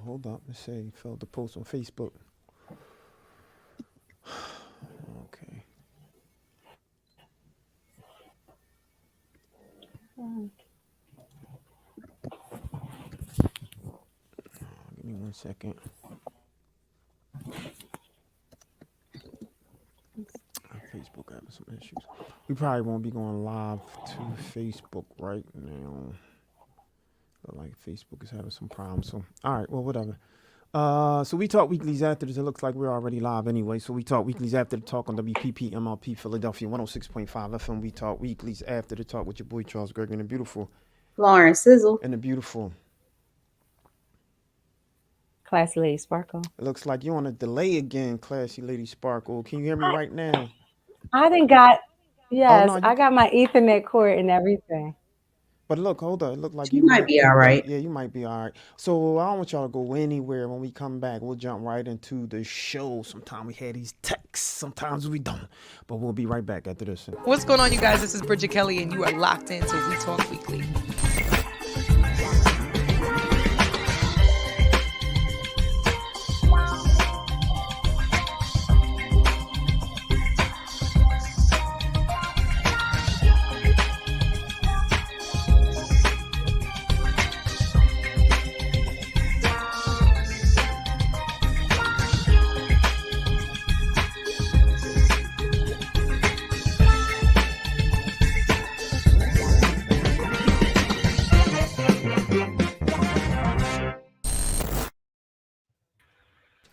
hold up. Let's say failed to post on Facebook. Okay. Give me 1 second. Facebook having some issues. We probably won't be going live to Facebook right now. Look like Facebook is having some problems. So, all right, well, whatever. So we talk weeklies after this. It looks like we're already live anyway. So we talk weeklies after the talk on WPP MLP Philadelphia 106.5 FM. We talk weeklies after the talk with your boy Charles Gregory and the beautiful. Lauren Sizzle. And the beautiful. Classy Lady Sparkle. It looks like you're on a delay again, Classy Lady Sparkle. Can you hear me right now? I didn't got, Oh yes, no, I you. got my Ethernet cord and everything. But look, hold on. It looked like She you might might. be all right. Yeah, you might be all right. So I don't want y'all to go anywhere. When we come back, we'll jump right into the show. Sometimes we have these texts, sometimes we don't. But we'll be right back after this. What's going on, you guys? This is Bridget Kelly, and you are locked into We Talk Weekly.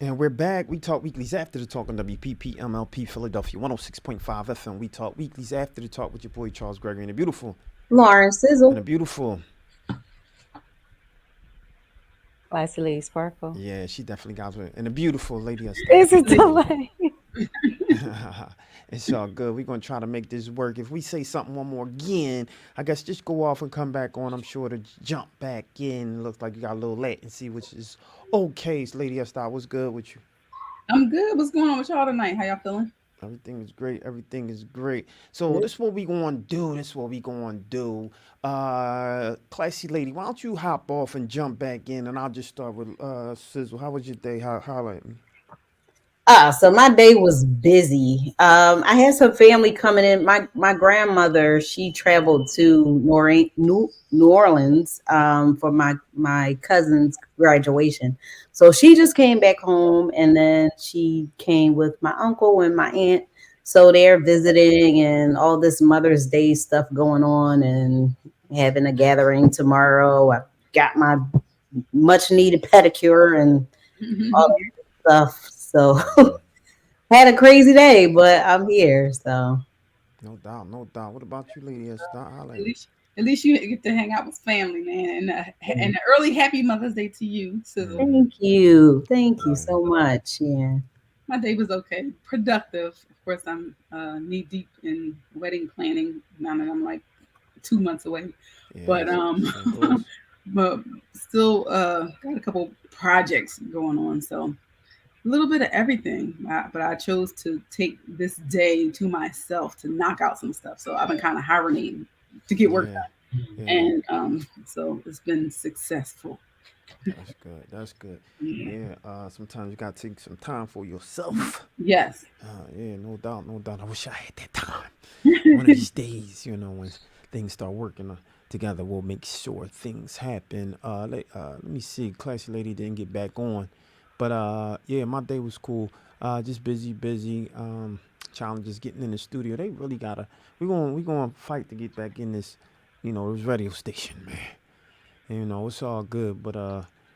And we're back. We talk weeklies after the talk on WPP MLP Philadelphia 106.5 FM. We talk weeklies after the talk with your boy Charles Gregory and the beautiful. Lauren And Sizzle. the beautiful. Classy Lady Sparkle. Yeah, she definitely got it. And the beautiful Lady Esther. It's a delay. It's all good. We're going to try to make this work. If we say something one more again, I guess just go off and come back on. I'm sure to jump back in. Looks like you got a little latency, which is okay. So Lady Esther, what's good with you? I'm good. What's going on with y'all tonight? How y'all feeling? Everything is great. Everything is great. So this is what we gonna do. This is what we gonna do. Classy lady, why don't you hop off and jump back in, and I'll just start with Sizzle. How was your day? Holla at me. So my day was busy. I had some family coming in. My grandmother, she traveled to New Orleans for my cousin's graduation. So she just came back home, and then she came with my uncle and my aunt. So they're visiting and all this Mother's Day stuff going on, and having a gathering tomorrow. I got my much needed pedicure and all that stuff. So had a crazy day, but I'm here. So No doubt, no doubt. What about you, Lady Esther? Holla at At me. least, at least you get to hang out with family, man. And an early happy Mother's Day to you, Sizzle. thank you Yeah. so much. Yeah. My day was okay, productive. Of course, I'm knee deep in wedding planning now that I'm like 2 months away. Yeah, But same close. but still got a couple projects going on, so a little bit of everything. But I chose to take this day to myself to knock out some stuff. So I've been kind of hibernating to get work Yeah, done, yeah. and so it's been successful. That's good. That's good. Yeah. Yeah. Sometimes you gotta take some time for yourself. Yes. Yeah, no doubt, no doubt. I wish I had that time. One of these days, when things start working together, we'll make sure things happen. Let me see. Classy lady didn't get back on, but yeah, my day was cool. Just busy, busy. Challenges getting in the studio. They really gotta. We gonna fight to get back in this radio station, man. And, it's all good, but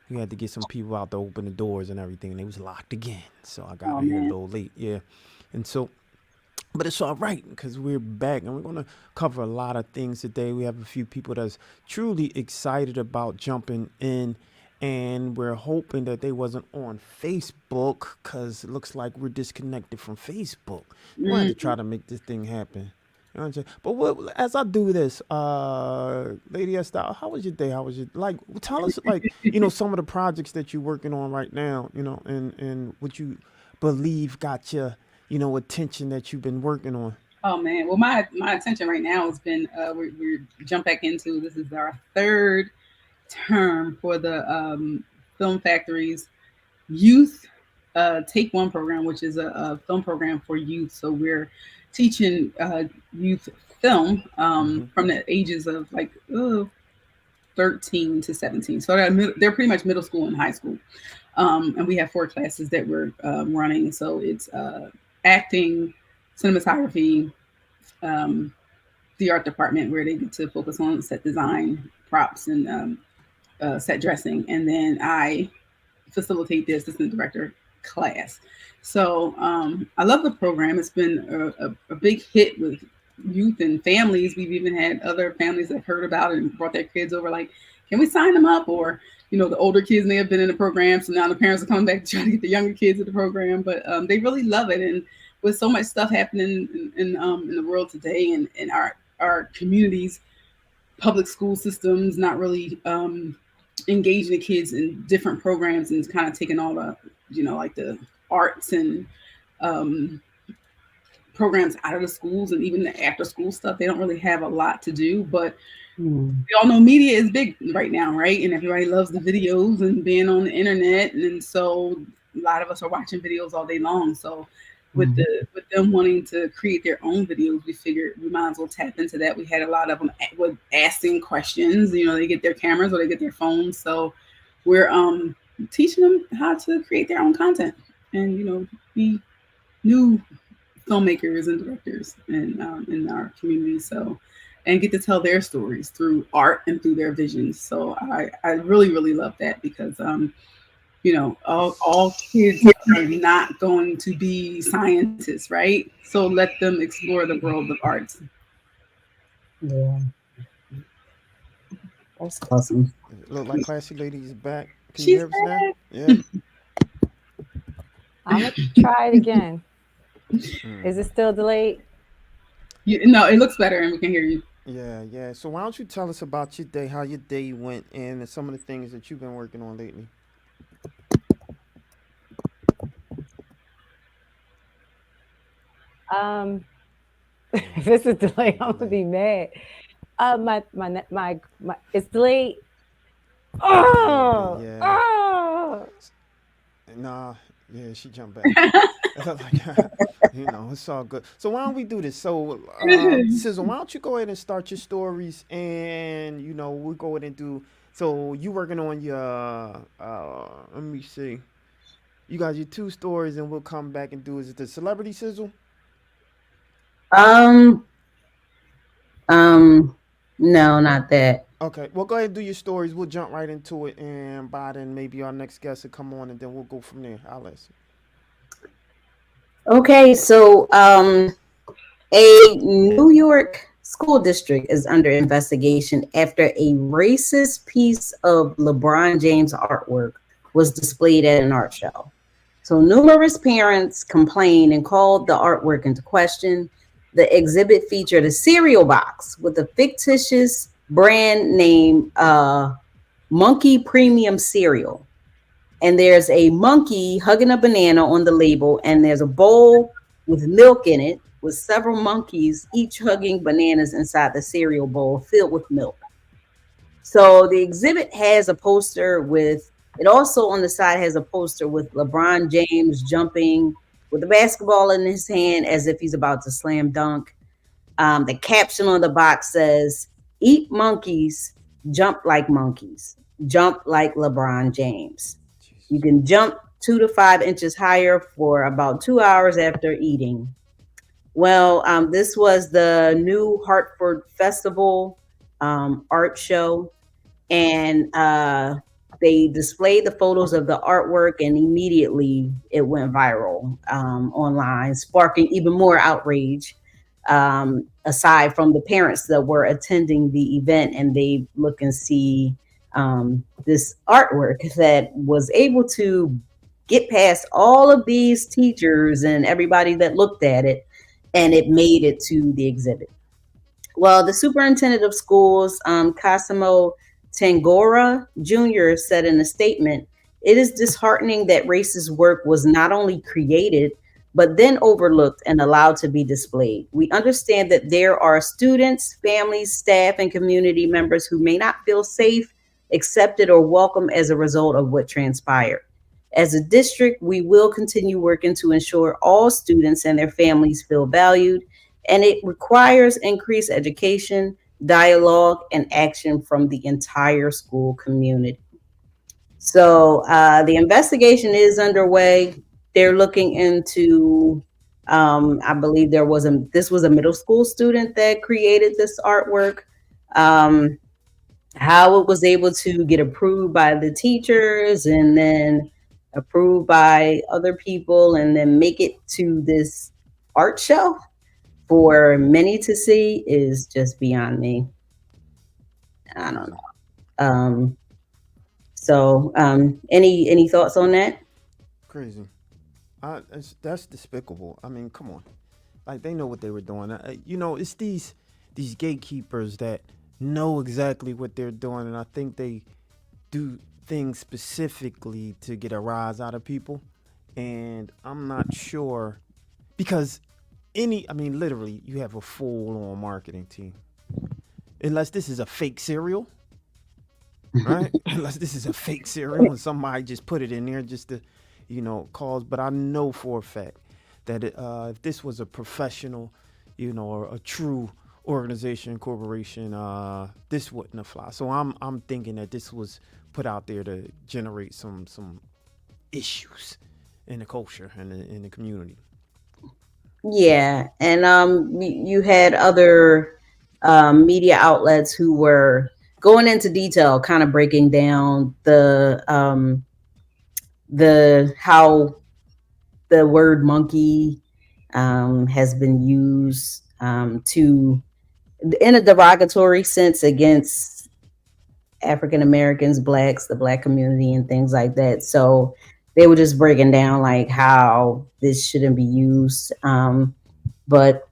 we had to get some people out to open the doors and everything, and they was locked again. So I got Oh here a man. little late, yeah. And so, but it's all right because we're back and we're gonna cover a lot of things today. We have a few people that's truly excited about jumping in, and we're hoping that they wasn't on Facebook because it looks like we're disconnected from Facebook. We're gonna have to Mm. try to make this thing happen. You know what I'm saying? But as I do this, Lady Estelle, how was your day? How was your like? Tell us like some of the projects that you're working on right now. And what you believe got your attention that you've been working on. Oh man. Well, my attention right now has been we're jump back into this is our third term for the Film Factory's youth Take One program, which is a film program for youth. So we're teaching youth film from the ages of like 13 to 17. So they're pretty much middle school and high school. And we have 4 classes that we're running. So it's acting, cinematography, the art department, where they get to focus on set design, props, and set dressing. And then I facilitate the assistant director class. So I love the program. It's been a big hit with youth and families. We've even had other families that heard about it and brought their kids over, like, can we sign them up? Or, you know, the older kids may have been in the program, so now the parents are coming back to try to get the younger kids in the program. But they really love it. And with so much stuff happening in the world today, and in our communities, public school systems not really engaging the kids in different programs, and kind of taking all the, you know, like the arts and programs out of the schools, and even the after school stuff. They don't really have a lot to do, but we all know media is big right now, right? And everybody loves the videos and being on the internet. And so a lot of us are watching videos all day long. So with them wanting to create their own videos, we figured we might as well tap into that. We had a lot of them with asking questions. You know, they get their cameras or they get their phones. So we're teaching them how to create their own content and, you know, be new filmmakers and directors in our community. So, and get to tell their stories through art and through their visions. So I really, really love that, because you know, all kids are not going to be scientists, right? So let them explore the world of arts. Yeah. That's awesome. Look like Classy Lady is back. Can She's you hear us now? Yeah. I'm gonna try it again. Is it still delayed? No, it looks better and we can hear you. Yeah. So why don't you tell us about your day, how your day went, and some of the things that you've been working on lately? If it's a delay, I'm gonna be mad. My it's delayed. Oh, Yeah. oh. Nah, yeah, she jumped back. You know, it's all good. So why don't we do this? So, Sizzle, why don't you go ahead and start your stories, and you know we'll go ahead and do. So you working on your? Let me see. You got your 2 stories, and we'll come back and do. Is it the celebrity Sizzle? No, not that. Okay, well, go ahead and do your stories. We'll jump right into it, and by then maybe our next guest will come on, and then we'll go from there. I'll listen. Okay, so a New York school district is under investigation after a racist piece of LeBron James artwork was displayed at an art show. So numerous parents complained and called the artwork into question. The exhibit featured a cereal box with a fictitious brand name, Monkey Premium Cereal. And there's a monkey hugging a banana on the label, and there's a bowl with milk in it with several monkeys, each hugging bananas inside the cereal bowl filled with milk. So the exhibit has a poster with, it also on the side has a poster with LeBron James jumping with a basketball in his hand as if he's about to slam dunk. The caption on the box says, "Eat monkeys, jump like monkeys, jump like LeBron James. You can jump 2 to 5 inches higher for about 2 hours after eating." Well, this was the New Hartford Festival art show, and they displayed the photos of the artwork, and immediately it went viral online, sparking even more outrage. Aside from the parents that were attending the event, and they look and see this artwork that was able to get past all of these teachers and everybody that looked at it, and it made it to the exhibit. Well, the superintendent of schools, Cosimo Tangora Jr., said in a statement, "It is disheartening that racist work was not only created, but then overlooked and allowed to be displayed. We understand that there are students, families, staff, and community members who may not feel safe accepted, or welcome as a result of what transpired. As a district, we will continue working to ensure all students and their families feel valued, and it requires increased education, dialogue, and action from the entire school community. So the investigation is underway. They're looking into, I believe this was a middle school student that created this artwork. How it was able to get approved by the teachers and then approved by other people and then make it to this art show for many to see is just beyond me. I don't know. Any thoughts on that? Crazy. That's despicable. I mean, come on. Like they know what they were doing. It's these gatekeepers that know exactly what they're doing, and I think they do things specifically to get a rise out of people. And I'm not sure because literally, you have a full-on marketing team. Unless this is a fake cereal, right? Unless this is a fake cereal and somebody just put it in there just to, cause. But I know for a fact that if this was a professional, or a true organization, corporation, this wouldn't have fly. So I'm thinking that this was put out there to generate some issues in the culture and in the community. Yeah, and you had other media outlets who were going into detail, kind of breaking down the how the word monkey has been used to in a derogatory sense against African Americans, blacks, the black community, and things like that. So they were just breaking down like how this shouldn't be used. But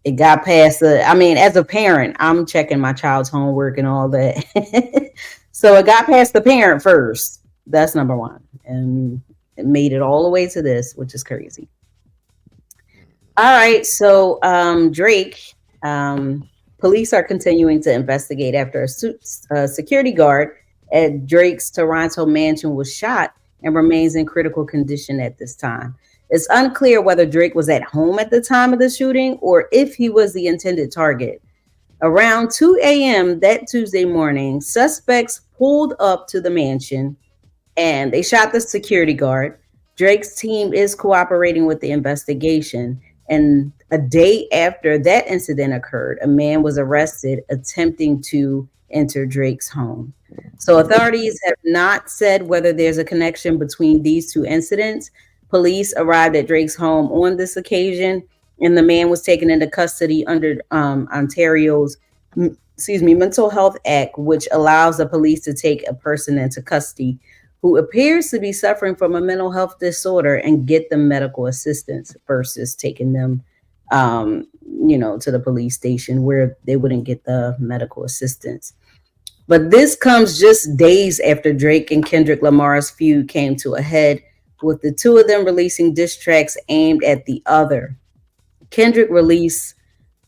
it got past as a parent, I'm checking my child's homework and all that. So it got past the parent first. That's number one. And it made it all the way to this, which is crazy. All right. So Drake, police are continuing to investigate after a security guard at Drake's Toronto mansion was shot and remains in critical condition at this time. It's unclear whether Drake was at home at the time of the shooting or if he was the intended target. Around 2 a.m. that Tuesday morning, suspects pulled up to the mansion and they shot the security guard. Drake's team is cooperating with the investigation. And a day after that incident occurred, a man was arrested attempting to enter Drake's home. So authorities have not said whether there's a connection between these two incidents. Police arrived at Drake's home on this occasion, and the man was taken into custody under Ontario's Mental Health Act, which allows the police to take a person into custody who appears to be suffering from a mental health disorder and get them medical assistance versus taking them, to the police station where they wouldn't get the medical assistance. But this comes just days after Drake and Kendrick Lamar's feud came to a head, with the two of them releasing diss tracks aimed at the other. Kendrick released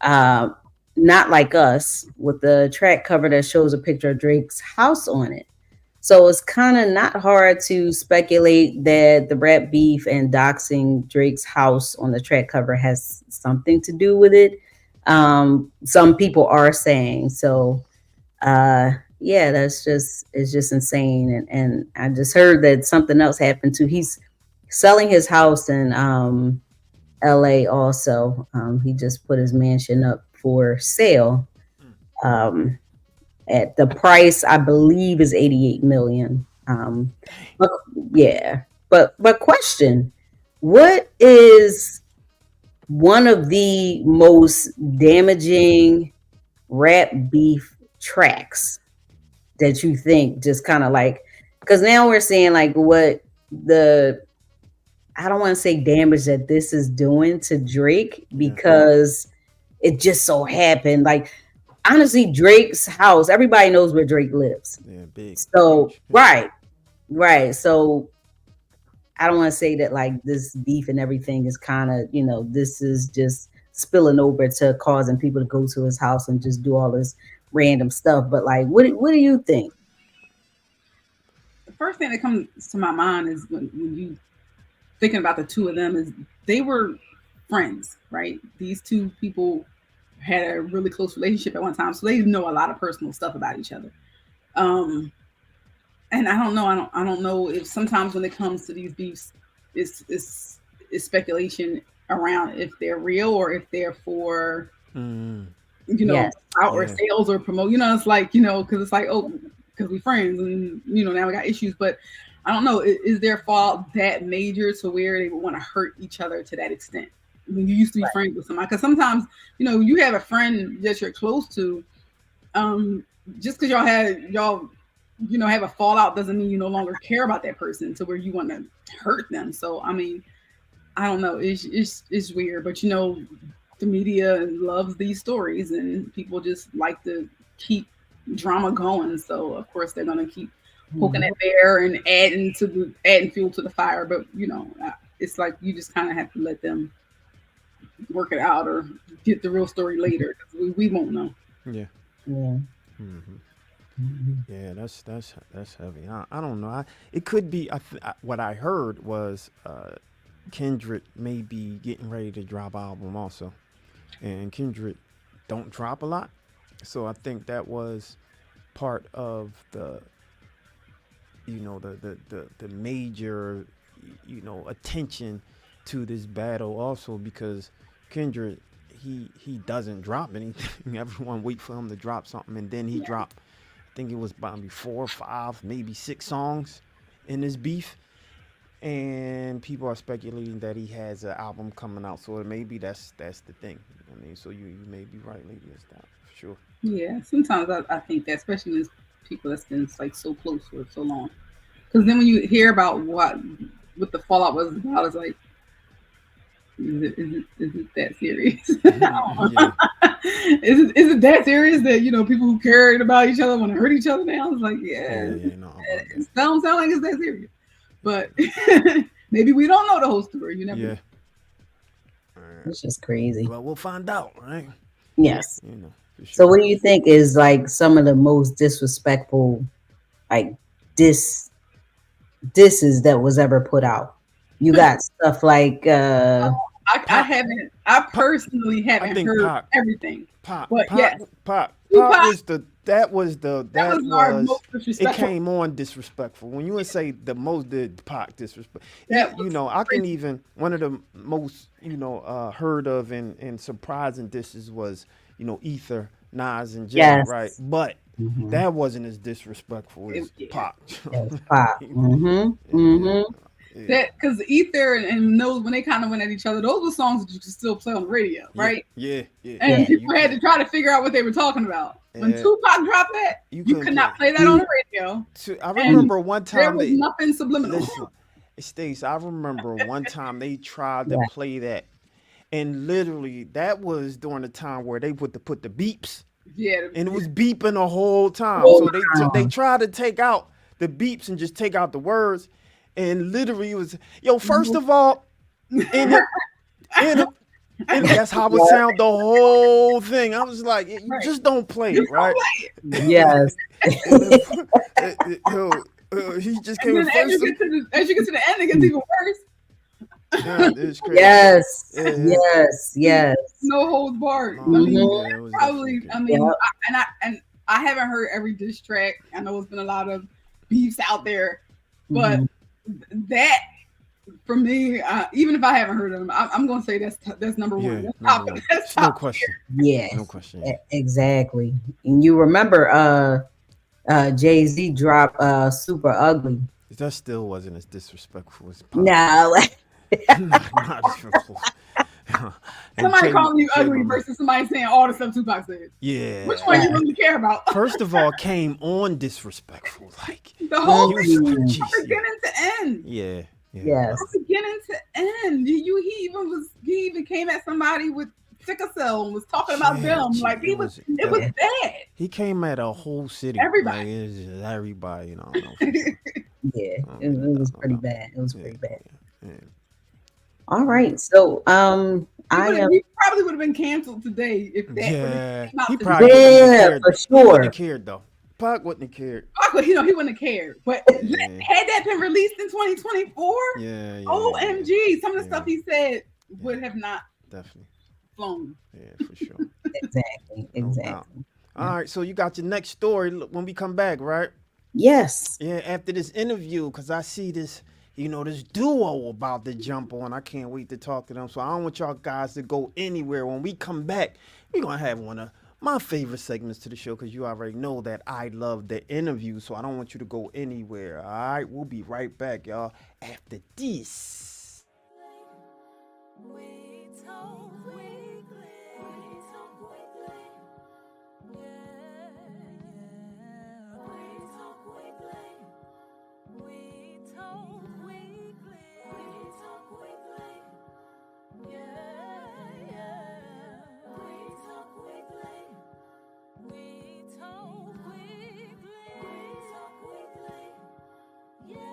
Not Like Us with the track cover that shows a picture of Drake's house on it. So it's kind of not hard to speculate that the rap beef and doxing Drake's house on the track cover has something to do with it. Some people are saying so. It's just insane. And I just heard that something else happened too. He's selling his house in LA also. He just put his mansion up for sale. At the price, I believe, is $88 million. But question: what is one of the most damaging rap beef tracks that you think just kind of like? Because now we're seeing like what I don't want to say damage that this is doing to Drake because it just so happened like. Honestly, Drake's house, everybody knows where Drake lives. Yeah, big. So, right. So, I don't want to say that like this beef and everything is kind of, this is just spilling over to causing people to go to his house and just do all this random stuff. But like, what do you think? first thing that comes to my mind is when you thinking about the two of them is they were friends, right? These two people had a really close relationship at one time, so they know a lot of personal stuff about each other. And I don't know if sometimes when it comes to these beefs, it's speculation around if they're real or if they're for Yes. out or Yeah. sales or promote. It's like because it's like, oh, because we're friends and now we got issues, but I don't know, is their fault that major to where they would want to hurt each other to that extent when you used to be friends with somebody? Because sometimes you have a friend that you're close to, just because y'all have a fallout doesn't mean you no longer care about that person to where you want to hurt them. So I mean, I don't know, it's weird, but the media loves these stories and people just like to keep drama going, so of course they're going to keep poking at bear and adding fuel to the fire. But it's like you just kind of have to let them work it out or get the real story later, because we won't know. Yeah. Yeah. Yeah, that's heavy. I don't know. It could be. What I heard was Kendrick may be getting ready to drop an album also, and Kendrick don't drop a lot, so I think that was part of the the major attention to this battle also, because Kendrick he doesn't drop anything. Everyone wait for him to drop something, and then he dropped, I think it was probably 4 or 5, maybe 6 songs in this beef. And people are speculating that he has an album coming out, so maybe that's the thing. I mean, so you may be right, Lady Estelle, for sure. Yeah, sometimes I think that, especially with people that's been like so close for so long, because then when you hear about what the fallout was about, it's like, is it that serious? Is it that serious that people who cared about each other want to hurt each other now? It's like, it don't sound like it's that serious. But maybe we don't know the whole story. You never know. It's just crazy. Well, we'll find out, right? Yes. For sure. So what do you think is like some of the most disrespectful, like disses that was ever put out? You got stuff like I personally haven't heard everything. Pop but yes. Pop was our most disrespectful. It came on disrespectful. When you would say the most Pac disrespect, I can even, one of the most heard of and surprising disses was Ether, Nas, and Jay, Yes. right? But that wasn't as disrespectful as Pac. Yes, Pac. That because Ether and those, when they kind of went at each other, those were songs that you could still play on the radio, right? Yeah. And people had to try to figure out what they were talking about. When Tupac dropped that, you could not play that on the radio. I remember one time there was nothing subliminal. Listen, Stace, I remember one time they tried to play that, and literally that was during the time where they put the beeps. Yeah, and it was beeping the whole time. So they tried to take out the beeps and just take out the words. And literally it was, first of all, and that's how it sound the whole thing. I was like, you just don't play it, right? Yes. He just came in as you get to the end, it gets even worse. It's crazy. Yes. No holds barred. I haven't heard every diss track. I know it's been a lot of beefs out there, but that, for me, even if I haven't heard of them, I'm going to say that's number one. That's top no question. Yeah, no question. Exactly. And you remember, Jay-Z dropped Super Ugly. That still wasn't as disrespectful as Pac. No. Not disrespectful. Somebody calling you ugly versus somebody saying all the stuff Tupac said. Yeah. Which one you really care about? First of all, came on disrespectful. Like the whole thing, beginning to end. Yeah. Yes. Beginning to end. He even came at somebody with sickle cell and was talking about them. Like it was bad. He came at a whole city. Everybody. Like, it was just everybody, Yeah, it was pretty bad. It was pretty bad. Yeah. All right, so we probably would have been canceled today if that. Yeah, he probably for sure. He wouldn't have cared though. Pac wouldn't have cared. Pac, he wouldn't have cared. But Yeah. had that been released in 2024, Yeah. OMG, some of the Yeah. stuff he said would have not Definitely. flown. Yeah, for sure. Exactly. No doubt. Exactly. All right, so you got your next story when we come back, right? Yes. Yeah, after this interview, because I see this, this duo about to jump on. I can't wait to talk to them. So I don't want y'all guys to go anywhere. When we come back, we're going to have one of my favorite segments to the show, because you already know that I love the interview. So I don't want you to go anywhere. All right, we'll be right back, y'all, after this. We talk weekly. We talk weekly. Yeah. We talk weekly. We talk weekly. We talk weekly. Yeah. We talk weekly. We talk weekly. We talk weekly. Yeah.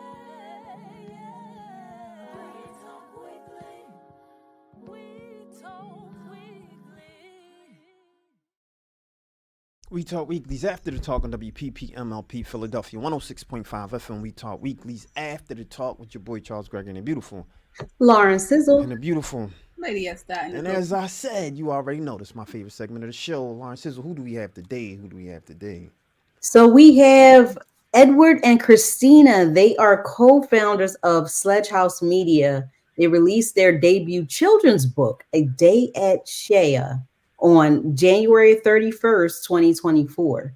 We talk weekly. We talk weekly. We Talk Weeklies after the talk on WPP MLP Philadelphia 106.5 FM. We Talk Weeklies after the talk with your boy Charles Gregory and the beautiful. Lauren Sizzle. And the beautiful. Lady S. Dot. And as I said, you already know this is my favorite segment of the show. Lauren Sizzle, who do we have today? So we have Edward and Christina. They are co-founders of Sledge House Media. They released their debut children's book, A Day at Shea, on January 31st, 2024,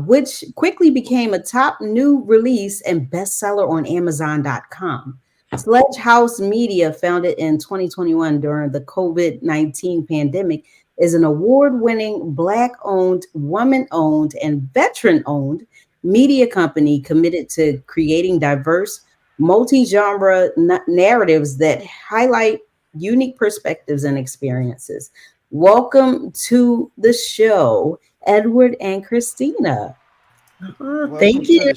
which quickly became a top new release and bestseller on Amazon.com. Sledge House Media, founded in 2021 during the COVID-19 pandemic, is an award-winning Black-owned, woman-owned, and veteran-owned media company committed to creating diverse, multi-genre narratives that highlight unique perspectives and experiences. Welcome to the show, Edward and Christina. Thank you.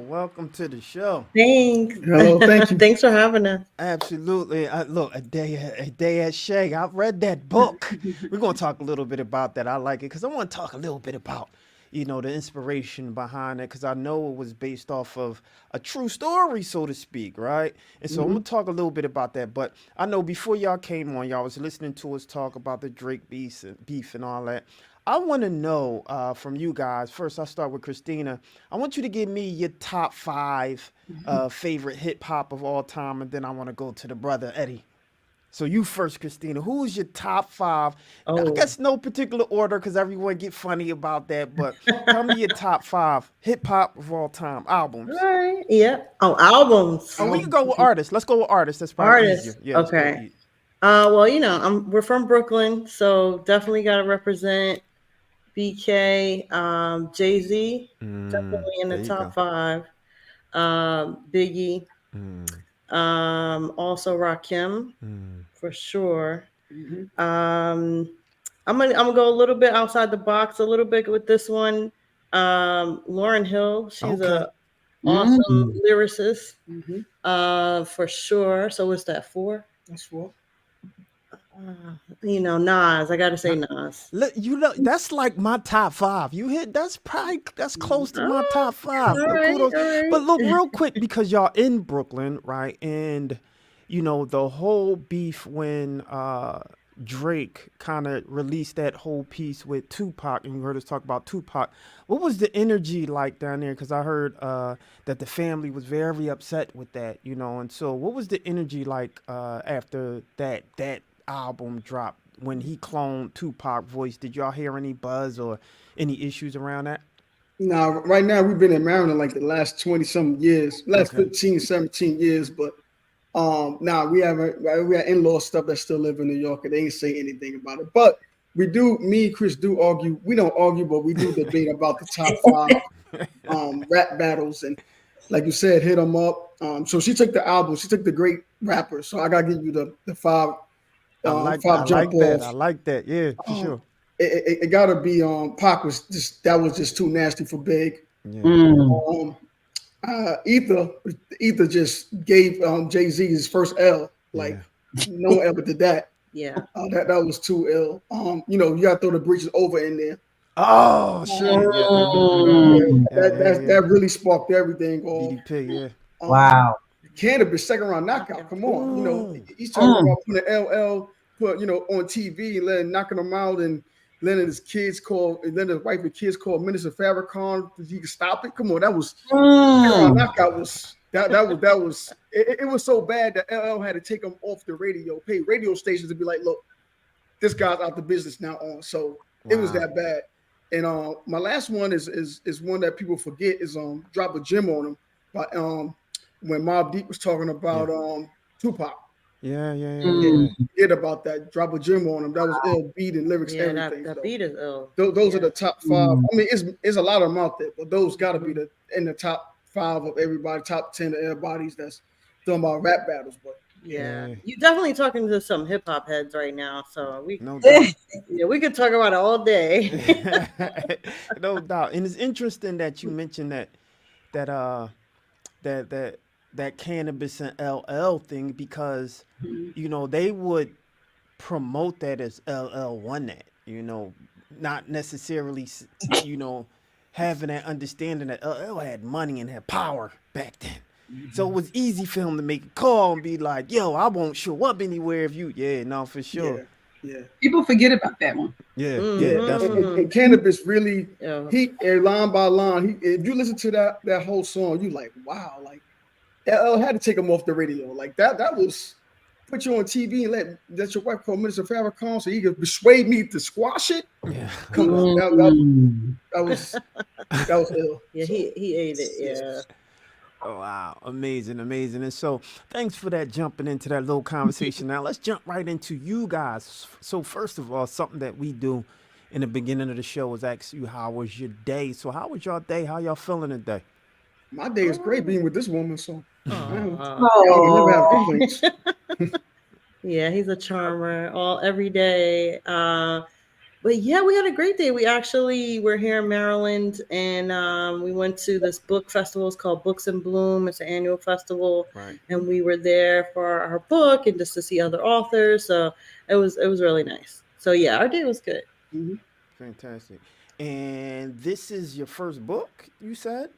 Welcome to the show. Thanks. Hello, thank you. Thanks for having us. Absolutely. Look, a day at Shea. I've read that book. We're going to talk a little bit about that. I like it because I want to talk a little bit about, the inspiration behind it, because I know it was based off of a true story, so to speak, right? And so I'm going to talk a little bit about that. But I know before y'all came on, y'all was listening to us talk about the Drake beef and all that. I want to know from you guys. First, I'll start with Christina. I want you to give me your top 5 favorite hip hop of all time, and then I want to go to the brother Eddie. So you first, Christina. Who's your top 5? I guess no particular order, because everyone get funny about that. But tell me your top 5 hip hop of all time albums. All right. Yeah. Oh, albums. Oh, we can go with artists. Let's go with artists. That's probably easier. Yeah, okay. Well, we're from Brooklyn, so definitely got to represent BK, Jay-Z, definitely in the top 5. Biggie, also Rakim, for sure. I'm gonna go a little bit outside the box a little bit with this one. Lauryn Hill, she's a awesome lyricist, for sure. So what's that, 4? That's 4. Nas. I gotta say Nas. That's like my top 5. You hit. That's close to my top 5. All right. But look, real quick, because y'all in Brooklyn, right? And the whole beef when Drake kind of released that whole piece with Tupac, and you heard us talk about Tupac. What was the energy like down there? Because I heard that the family was very upset with that, And so, what was the energy like after that album dropped when he cloned Tupac voice? Did y'all hear any buzz or any issues around that? Now, right now we've been in Maryland like the last 20-some years, last 15, 17 years, but now we have in-law stuff that still live in New York, and they ain't say anything about it. But me and Chris do argue. We don't argue, but we do debate about the top 5 rap battles, and like you said, hit them up. So she took the album, she took the great rappers. So I gotta give you the 5. I like that. Yeah, for sure. It gotta be Pac was just too nasty for Big. Yeah. Ether just gave Jay-Z his first L. No one ever did that. Yeah. That was too ill. You gotta throw the Bridges over in there. Oh shit! Yeah, Mm. That really sparked everything off. DDP, yeah. Wow. Cannabis second round knockout. Come on, Ooh. he's talking Mm. about putting LL on TV and letting knocking him out and letting his wife and kids call Minister Farrakhan so he could stop it. Come on, that was second round Mm. knockout was it was so bad that LL had to take him off the radio, pay radio stations to be like, look, this guy's out the business now on. So it was that bad. And my last one is one that people forget is Drop a Gem on him. But when Mobb Deep was talking about Tupac. Yeah. Forget about that. Drop a Gem on him. That was ill beat and lyrics, everything. That beat is ill. Those are the top five. I mean, it's a lot of them out there, but those got to be in the top 5 of everybody, top 10 of everybody's that's talking about rap battles. But yeah, you're definitely talking to some hip hop heads right now. So we we could talk about it all day. No doubt. And it's interesting that you mentioned that Cannabis and LL thing because they would promote that as LL won that, not necessarily having that understanding that LL had money and had power back then. So it was easy for him to make a call and be like, yo, I won't show up anywhere if you for sure. Yeah. People forget about that one. Yeah, definitely. And Cannabis really, he line by line, if you listen to that whole song, you like, wow, like LL had to take him off the radio. Like that was put you on TV and let your wife call Minister Farrakhan so he could persuade me to squash it. Yeah. Come on. That was ill. Yeah, he ate it. Yeah. Oh, wow. Amazing. And so thanks for that jumping into that little conversation. Now let's jump right into you guys. So first of all, something that we do in the beginning of the show is ask you, how was your day? So how was your day? How y'all feeling today? My day is great being with this woman. So I Oh. never have complaints. Yeah, he's a charmer every day. But yeah, we had a great day. We actually were here in Maryland and we went to this book festival. It's called Books in Bloom. It's an annual festival. Right. And we were there for our book and just to see other authors. So it was really nice. So yeah, our day was good. Mm-hmm. Fantastic. And this is your first book, you said?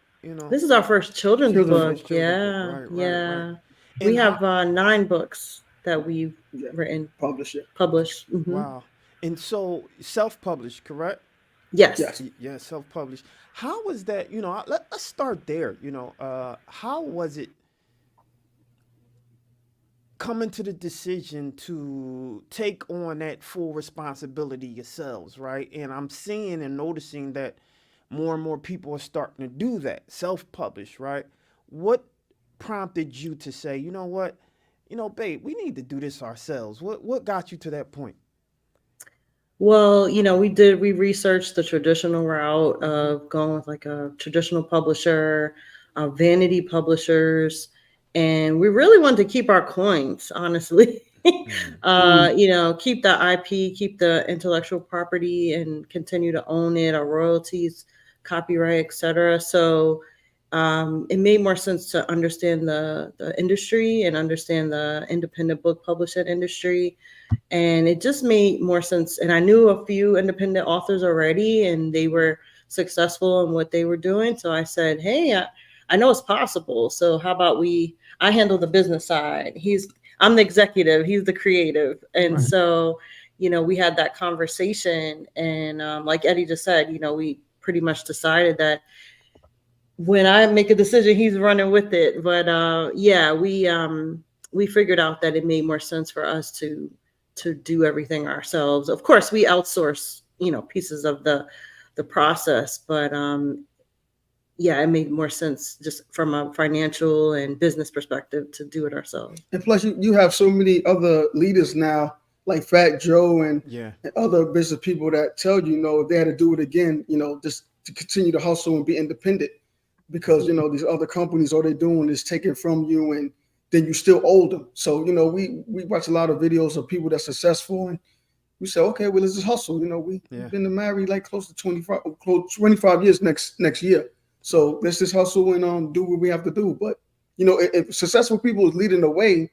This is our first children's book. book. Yeah. Right. Yeah. And We have 9 books that we've written, Published. published. Wow. And so self-published, correct? Yes. Yeah, self-published. How was that? Let's start there. How was it coming to the decision to take on that full responsibility yourselves, right? And I'm seeing and noticing that more and more people are starting to do that, self-published, right? What prompted you to say, you know what, babe, we need to do this ourselves? What got you to that point? Well, we researched the traditional route of going with like a traditional publisher, vanity publishers, and we really wanted to keep our coins, honestly. Keep the IP, keep the intellectual property and continue to own it, our royalties, copyright, etc. So it made more sense to understand the industry and understand the independent book publishing industry. And it just made more sense. And I knew a few independent authors already, and they were successful in what they were doing. So I said, hey, I know it's possible. So how about I handle the business side. I'm the executive, he's the creative. And so, we had that conversation. And like Eddie just said, we pretty much decided that when I make a decision, he's running with it. But we figured out that it made more sense for us to do everything ourselves. Of course, we outsource, pieces of the process, but it made more sense just from a financial and business perspective to do it ourselves. And plus, you have so many other leaders now, like Fat Joe and other business people that tell you, if they had to do it again, just to continue to hustle and be independent, because these other companies, all they're doing is taking from you, and then you still owe them. So we watch a lot of videos of people that's successful, and we say, okay, well, let's just hustle. We've been married like close to 25 years next year. So let's just hustle and do what we have to do. But if successful people is leading the way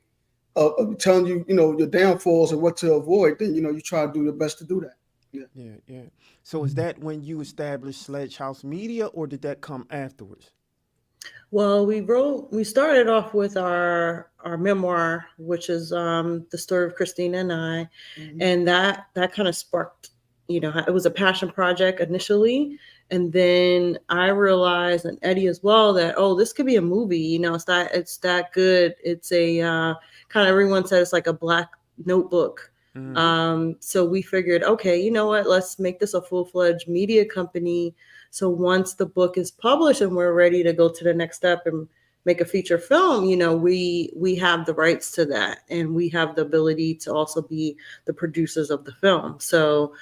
of telling you, your downfalls and what to avoid, then you try to do your best to do that. Yeah. So is that when you established Sledge House Media, or did that come afterwards? Well, we started off with our memoir, which is the story of Christina and I, and that kind of sparked, it was a passion project initially, and then I realized, and Eddie as well, that this could be a movie. It's that good. It's a kind of, everyone says it's like a Black Notebook. So we figured, okay, you know what? Let's make this a full-fledged media company. So once the book is published and we're ready to go to the next step and make a feature film, we have the rights to that, and we have the ability to also be the producers of the film. So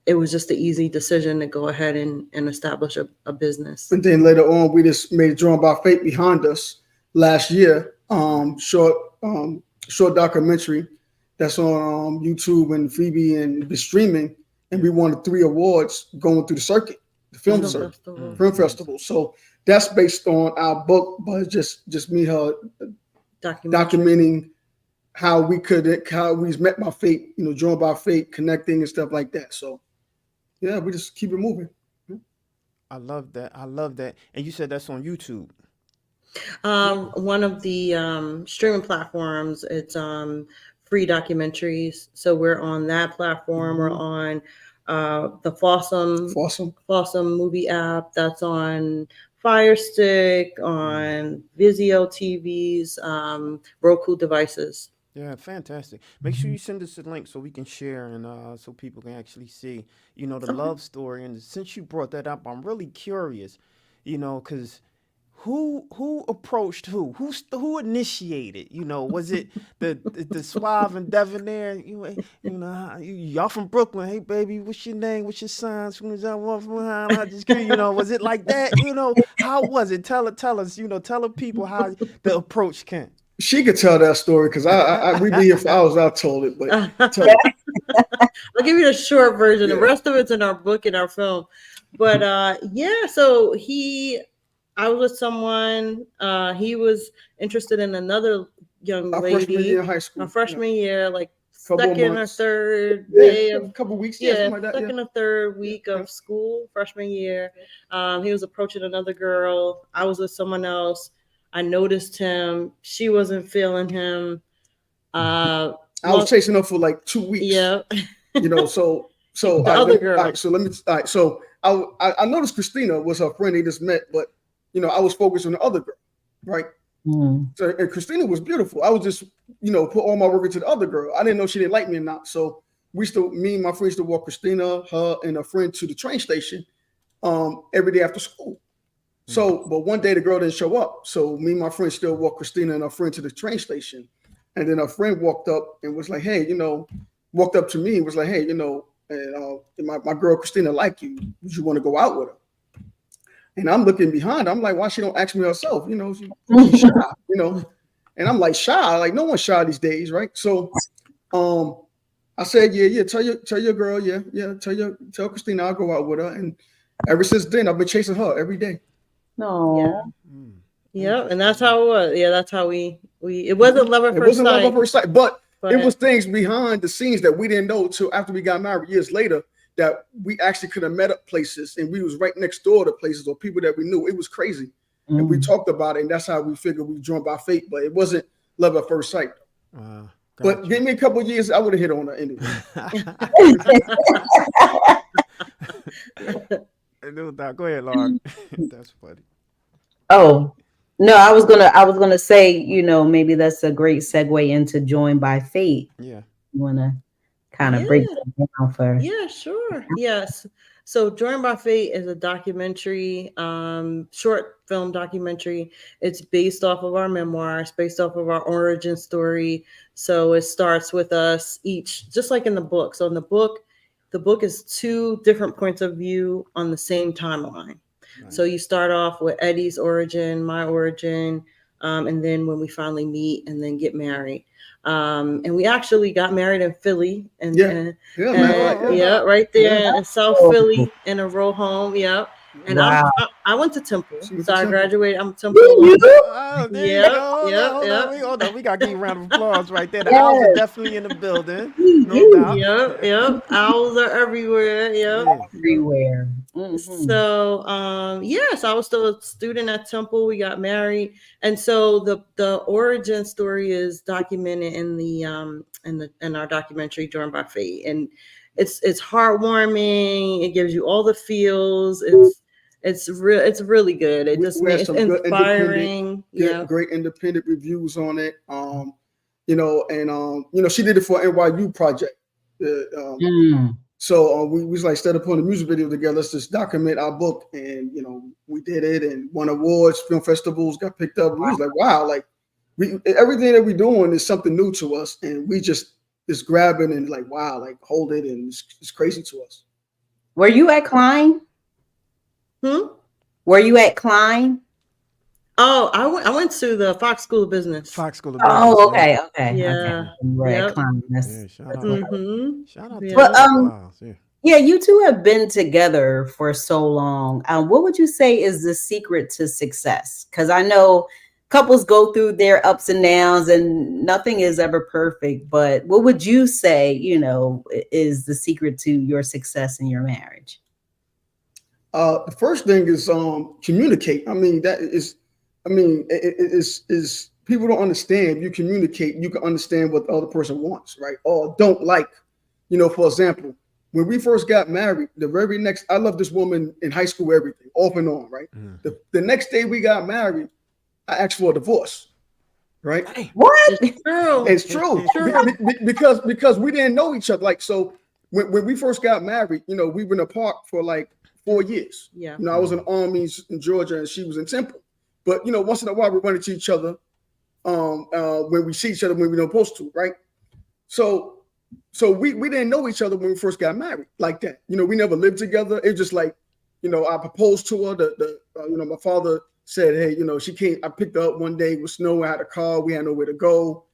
it was just an easy decision to go ahead and establish a business. And then later on, we just made Drawn by Fate Behind Us last year. Short documentary that's on YouTube and Phoebe and the streaming. And we won 3 awards going through the circuit, the film festival. So that's based on our book, but just me, her documenting how we met by fate, drawn by fate, connecting and stuff like that. So yeah, we just keep it moving. I love that. And you said that's on YouTube. One of the streaming platforms, it's free documentaries. So we're on that platform. We're on the Fossum movie app. That's on Fire Stick, on Vizio TVs, Roku devices. Yeah, fantastic. Make sure you send us a link so we can share and so people can actually see, the love story. And since you brought that up, I'm really curious, because who approached who? Who initiated? Was it the suave and debonair? Y'all from Brooklyn? Hey, baby, what's your name? What's your sign? As soon as I walk from behind, I just was it like that? How was it? Tell us. Tell the people how the approach came. She could tell that story because we'd be here for hours. I told it, but I'll give you the short version. Yeah. The rest of it's in our book and our film. But so I was with someone. He was interested in another young lady. Freshman year in high school. Freshman year, like second or third day of a couple weeks. Second or third week of school, freshman year. He was approaching another girl. I was with someone else. I noticed him. She wasn't feeling him. I was chasing her for like 2 weeks. Yeah. So the other girl. All right, so I noticed Christina was her friend they just met, but I was focused on the other girl, right? So and Christina was beautiful. I was just put all my work into the other girl. I didn't know she didn't like me or not. So me and my friends used to walk Christina, her, and a friend to the train station every day after school. So, but one day the girl didn't show up. So me and my friend still walked Christina and her friend to the train station. And then her friend walked up and was like, hey, walked up to me and was like, hey, my girl Christina like you. Would you want to go out with her? And I'm looking behind. I'm like, why she don't ask me herself? She's shy, And I'm like, shy? Like no one's shy these days, right? So I said, yeah, tell your girl, tell Christina I'll go out with her. And ever since then, I've been chasing her every day. No. Yeah, and that's how it was. Yeah, that's how we it wasn't love at first sight. Love at first sight, but it was things behind the scenes that we didn't know till after we got married years later that we actually could have met up places and we was right next door to places or people that we knew. It was crazy. And we talked about it, and that's how we figured we were drawn by fate, but it wasn't love at first sight. But give me a couple of years, I would have hit on her anyway. Go ahead, Lauren. That's funny. Oh, no, I was gonna say, maybe that's a great segue into Joined by Fate. Yeah. You wanna kind of break that down for? Yeah, sure. Yes. So Joined by Fate is a documentary, short film documentary. It's based off of our memoir. It's based off of our origin story. So it starts with us each, just like in the book. So in the book is 2 different points of view on the same timeline. Right. So you start off with Eddie's origin, my origin, and then when we finally meet and then get married. And we actually got married in Philly, right there in South Philly in a row home. Yeah. And Wow. I went to Temple, She went so to I Temple. graduated. I'm Temple. You? Oh, there you Yep, go. Hold yep, on, hold on. yep. Hold on. We got to give you a round of applause right there. The Yes. owls are definitely in the building. No You doubt. Yep. Owls are everywhere. Yep. Yeah. everywhere. Mhm. So yes, I was still a student at Temple. We got married, and so the origin story is documented in our documentary Joined by Fate, and it's heartwarming. It gives you all the feels. It's really good. It just We had it's some good inspiring. Yeah. great independent reviews on it. You know, and you know, she did it for NYU project. Mm. So we was like, instead of putting a music video together, let's just document our book. And you know, we did it and won awards, film festivals, got picked up. We was like, wow, like everything that we're doing is something new to us, and we just grabbing and like, wow, like hold it, and it's crazy to us. Were you at Klein? Were you at Klein? Oh, I went to the Fox School of Business. Fox School of Business. Oh, okay. Yeah. You were at Yep. Klein. Yeah, That's shout out. Mhm. Shout out Yeah. to But those owls. Yeah. yeah, you two have been together for so long. What would you say is the secret to success? Because I know couples go through their ups and downs and nothing is ever perfect. But what would you say, you know, is the secret to your success in your marriage? The first thing is communicate. I mean, is people don't understand. If you communicate, you can understand what the other person wants, right? Or don't like. You know, for example, when we first got married, the very next, I loved this woman in high school, everything, off and on, right? The next day we got married, I asked for a divorce, right? What? It's true. It's true. Because we didn't know each other. Like, so when we first got married, you know, we've been apart for like 4 years. Yeah. You know, I was in the Army in Georgia and she was in Temple. But, you know, once in a while we run into each other when we see each other when we don't supposed to, right? So we didn't know each other when we first got married like that. You know, we never lived together. It was just like, you know, I proposed to her. You know, my father said, hey, you know, she came. I picked her up one day. It was snow. I had a car. We had nowhere to go.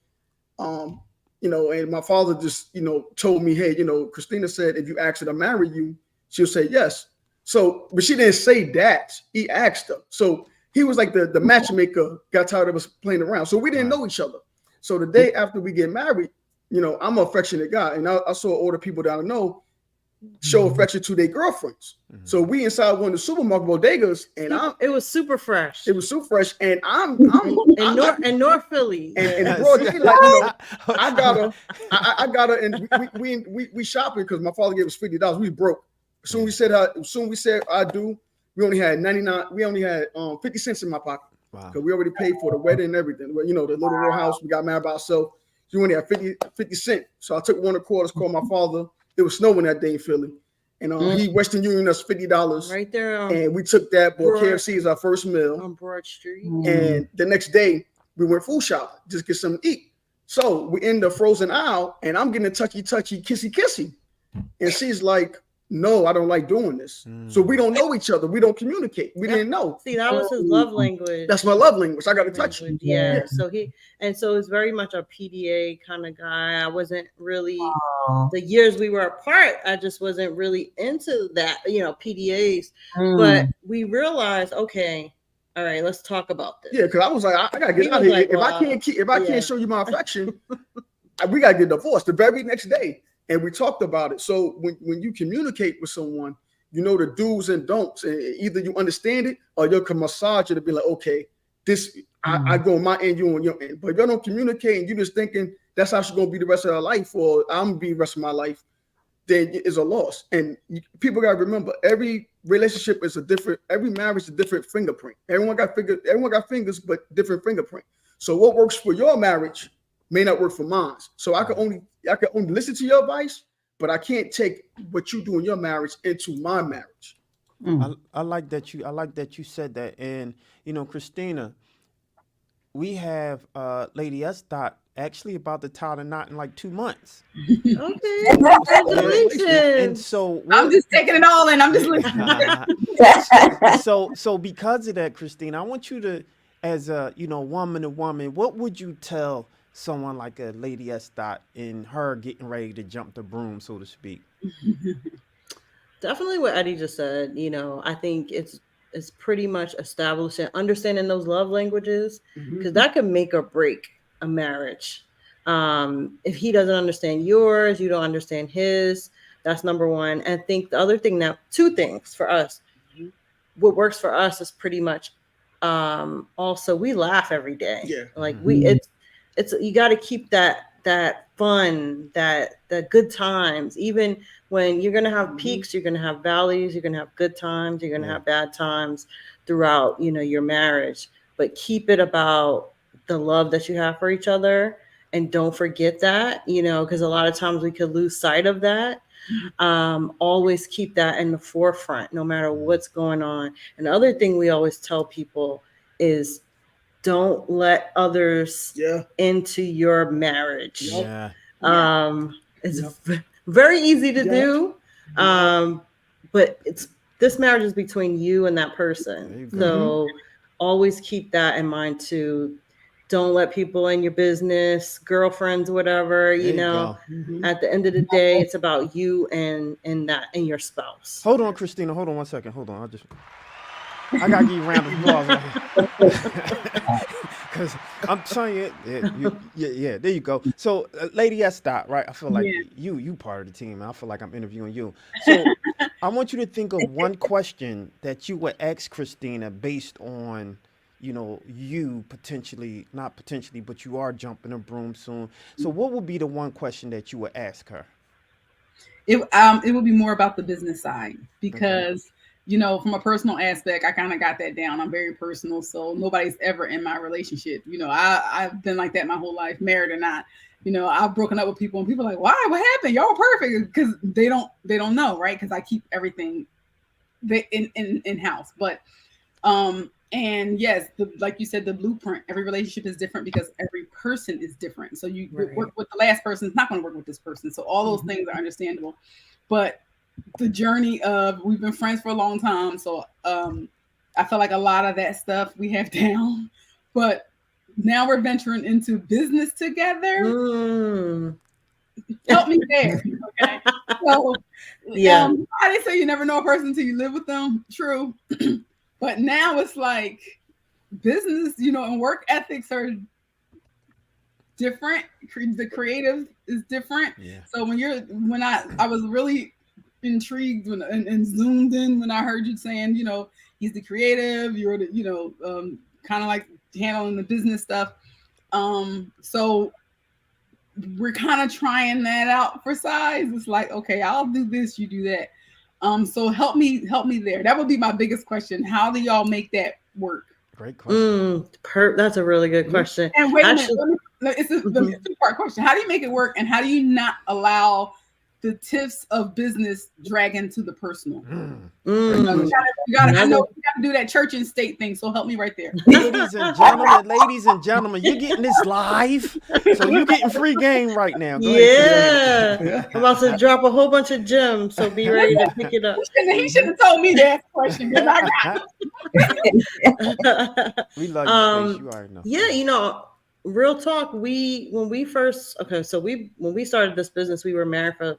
You know, and my father just, you know, told me, hey, you know, Christina said, if you ask her to marry you, she'll say yes. So, but she didn't say that. He asked her. So he was like the matchmaker, got tired of us playing around. So we didn't know each other. So the day after we get married, you know, I'm an affectionate guy. And I saw all the people that I know show affection to their girlfriends. So we inside one of the supermarket bodegas, and it was super fresh. It was super fresh, and I'm in North Philly, and broad daylight, you know, I got her, and we shopping because my father gave us $50. We was broke. As soon as we said I do, we only had 99. We only had 50 cents in my pocket because we already paid for the wedding and everything. You know, the little row house. We got married by ourselves. So we only had 50 cents. So I took one of the quarters, called my father. It was snowing that day in Philly. And he Western Union us $50 right there. And we took that, bought KFC as our first meal on Broad Street. And the next day we went food shopping, just get something to eat. So we in the frozen aisle and I'm getting a touchy, kissy. And she's like, no, I don't like doing this. So we don't know each other. We don't communicate. We didn't know. See, that was his love language. That's my love language. I got to touch you. Yeah. So it's very much a PDA kind of guy. I wasn't really the years we were apart. I just wasn't really into that, you know, PDAs. But we realized, okay, all right, let's talk about this. Yeah, because I was like, I gotta get out of here. Like, if I can't show you my affection, we gotta get divorced the very next day. And we talked about it. So when you communicate with someone, you know the do's and don'ts. And either you understand it or you can massage it to be like, okay, this I go on my end, you on your end. But if you don't communicate and you're just thinking that's how she's gonna be the rest of her life, or I'm gonna be the rest of my life, then it's a loss. And people gotta remember, every relationship is every marriage is a different fingerprint. Everyone got fingers, but different fingerprint. So what works for your marriage may not work for mine. So I can only listen to your advice, but I can't take what you do in your marriage into my marriage. I like that you said that. And you know, Christina, we have Lady S. actually about to tie the knot in like 2 months. Okay, congratulations. And so I'm just taking it all in. I'm just listening. so because of that, Christina, I want you to, as a woman to woman, what would you tell someone like a Lady S. in her getting ready to jump the broom, so to speak? Definitely what Eddie just said. I think it's pretty much establishing, understanding those love languages, because that could make or break a marriage. If he doesn't understand yours, you don't understand his. That's number one. And I think the other thing now, two things for us. What works for us is pretty much also we laugh every day. Yeah. Like it's you got to keep that fun, the good times. Even when you're gonna have peaks, you're gonna have valleys, you're gonna have good times, you're gonna have bad times throughout, your marriage. But keep it about the love that you have for each other, and don't forget that, because a lot of times we could lose sight of that. Always keep that in the forefront, no matter what's going on. And the other thing we always tell people is don't let others into your marriage. Yeah. It's very easy to do. But this marriage is between you and that person. So always keep that in mind too. Don't let people in your business, girlfriends, whatever, At the end of the day, it's about you and your spouse. Hold on, Christina. Hold on 1 second. Hold on. I gotta give you a round of applause. Because I'm telling you, yeah, there you go. So, Lady Esther, right? I feel like you part of the team. I feel like I'm interviewing you. So, I want you to think of one question that you would ask Christina based on, you potentially, not potentially, but you are jumping a broom soon. So, what would be the one question that you would ask her? It would be more about the business side, because from a personal aspect, I kind of got that down. I'm very personal, so nobody's ever in my relationship. I've been like that my whole life, married or not. I've broken up with people, and people are like, "Why? What happened? Y'all were perfect," because they don't know, right? Because I keep everything in house. But and yes, like you said, the blueprint. Every relationship is different because every person is different. So you work with the last person, it's not going to work with this person. So all those things are understandable, but the journey of we've been friends for a long time, so I feel like a lot of that stuff we have down, but now we're venturing into business together. Help me there, okay? So I didn't say you never know a person until you live with them. True, but now it's like business, and work ethics are different. The creative is different. Yeah. So when I was really intrigued and zoomed in when I heard you saying, he's the creative, you're the, kind of like handling the business stuff. So we're kind of trying that out for size. It's like, okay, I'll do this, you do that. So help me there. That would be my biggest question. How do y'all make that work? Great question. That's a really good question. And wait a minute, it's a two-part question. How do you make it work, and how do you not allow the tips of business drag into the personal? I know you gotta do that church and state thing, so help me right there. Ladies and gentlemen, you're getting this live, so you're getting free game right now. Go ahead. I'm about to drop a whole bunch of gems, so be ready to pick it up. He should have told me to ask a question, because I got it. We love you, Space. You already know. Yeah, real talk. When we started this business, we were married for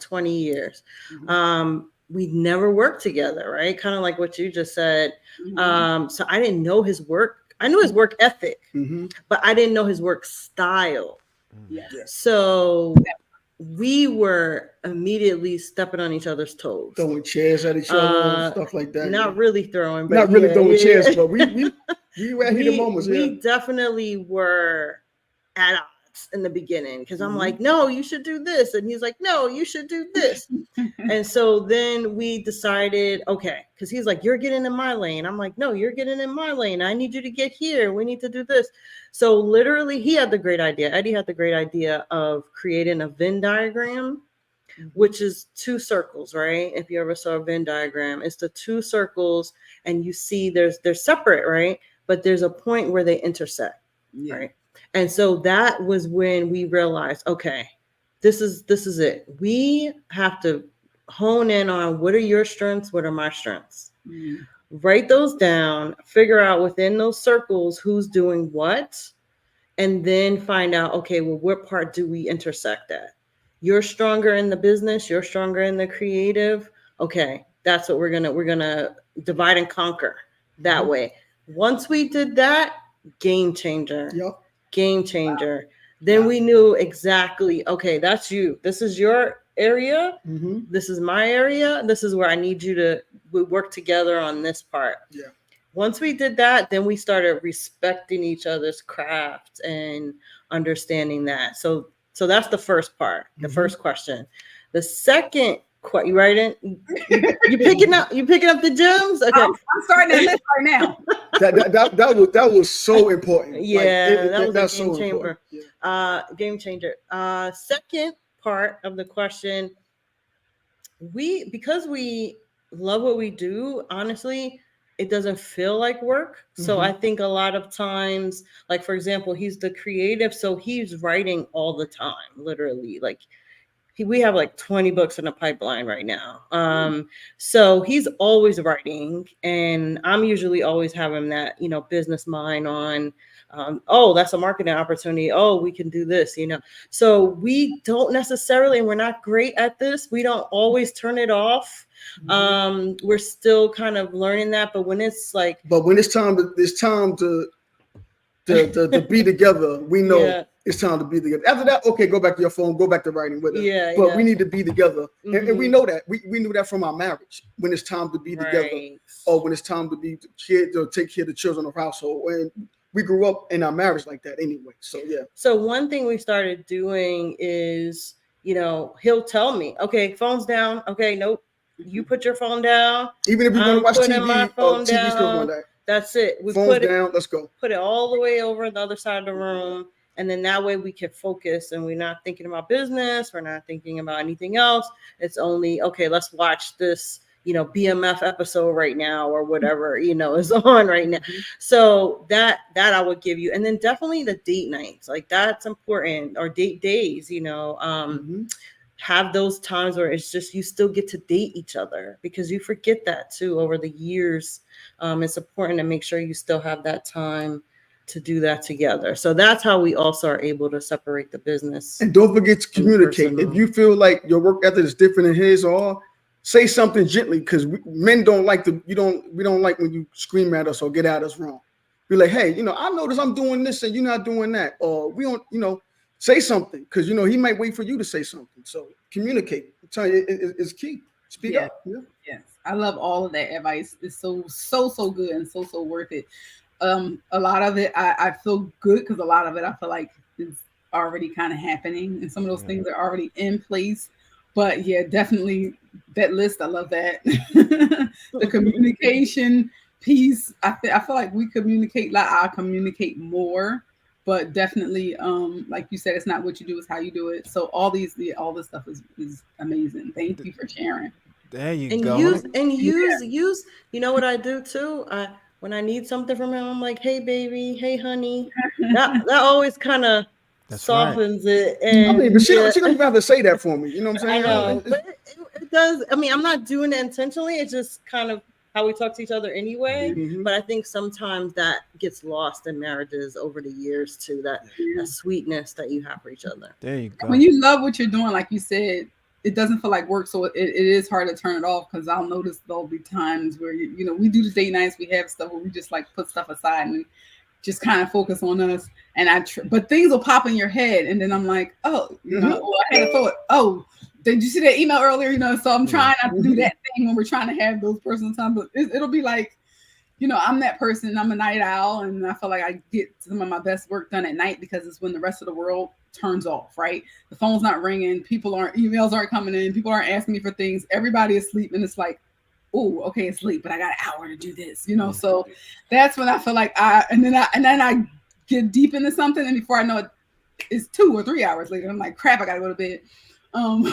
20 years. We never worked together, right? Kind of like what you just said. So I didn't know his work. I knew his work ethic, but I didn't know his work style. So we were immediately stepping on each other's toes, throwing chairs at each other and stuff like that. Not really throwing, but not really throwing chairs, but we were at heated moments. We definitely were at odds in the beginning, because I'm like, no, you should do this, and he's like, no, you should do this. And so then we decided, okay, because he's like, you're getting in my lane. I'm like, no, you're getting in my lane. I need you to get here. We need to do this. So literally, he had the great idea. Eddie had the great idea of creating a Venn diagram, which is two circles, right? If you ever saw a Venn diagram, it's the two circles, and you see they're separate, right? But there's a point where they intersect, right? And so that was when we realized, okay, this is it. We have to hone in on what are your strengths, what are my strengths. Write those down, figure out within those circles who's doing what, and then find out, okay, well, what part do we intersect at? You're stronger in the business, you're stronger in the creative. okay, that's what we're gonna divide and conquer that way. Once we did that, game changer. Yep. Game changer. Then we knew exactly, okay, that's you. This is your area. Mm-hmm. This is my area. This is where I need you to we work together on this part. Yeah. Once we did that, then we started respecting each other's craft and understanding that. So that's the first part, the first question. The second question, you writing? You picking up the gems? Okay. I'm starting to list right now. That was so important. Yeah, that was that's a game so changer. important. Yeah. Game changer. Second part of the question, because we love what we do, honestly, it doesn't feel like work. So I think a lot of times, like for example, he's the creative, so he's writing all the time, literally. Like we have like 20 books in the pipeline right now. So he's always writing, and I'm usually always having that, business mind on, oh, that's a marketing opportunity. Oh, we can do this, So we don't necessarily, and we're not great at this. We don't always turn it off. We're still kind of learning that, but when it's like, when it's time to be together, we know it's time to be together. After that, okay, go back to your phone, go back to writing with us. But we need to be together, and we know that. We knew that from our marriage. When it's time to be together, or when it's time to be kids or take care of the children of household, and we grew up in our marriage like that anyway. So yeah. So one thing we started doing is, he'll tell me, okay, phone's down. Okay, nope. You put your phone down. Even if you want to watch TV, my phone TV down. That's it. We put it down. Let's go. Put it all the way over the other side of the room, and then that way we can focus, and we're not thinking about business. We're not thinking about anything else. It's only okay. Let's watch this, BMF episode right now, or whatever is on right now. So that I would give you, and then definitely the date nights, like that's important, or date days. Have those times where it's just you still get to date each other, because you forget that too over the years. It's important to make sure you still have that time to do that together. So that's how we also are able to separate the business. And don't forget to communicate. If you feel like your work ethic is different than his, or say something gently, because men don't like we don't like when you scream at us or get at us wrong. Be like, hey, I notice I'm doing this and you're not doing that, or we don't, say something, because he might wait for you to say something. So communicate. I'm telling you, it's key. Speak up. Yeah. Yes, I love all of that advice. It's so good and so worth it. A lot of it I feel good, because a lot of it I feel like is already kind of happening, and some of those things are already in place. But yeah, definitely that list. I love that. The communication piece. I feel like we communicate. Like I communicate more. But definitely, like you said, it's not what you do, it's how you do it. So all this stuff is amazing. Thank you for sharing. There you and go. Use. You know what I do too? When I need something from him, I'm like, hey baby, hey honey. That always kind of softens it. And but she don't even have to say that for me. You know what I'm saying? I know, but it does. I mean, I'm not doing it intentionally. It's just kind of how we talk to each other anyway. But I think sometimes that gets lost in marriages over the years too, that sweetness that you have for each other. There you go. When you love what you're doing, like you said, it doesn't feel like work. So it is hard to turn it off, because I'll notice there'll be times where, we do the date nights, we have stuff where we just like put stuff aside and just kind of focus on us. And but things will pop in your head. And then I'm like, oh, I had a thought, oh, did you see that email earlier? So I'm trying not to do that thing when we're trying to have those personal times. But it'll be like, I'm that person. I'm a night owl, and I feel like I get some of my best work done at night, because it's when the rest of the world turns off, right? The phone's not ringing. Emails aren't coming in. People aren't asking me for things. Everybody is asleep, and it's like, oh, okay, it's late, but I got an hour to do this, So that's when I feel like and then I get deep into something, and before I know it, it's 2 or 3 hours later. I'm like, crap, I gotta go to bed. And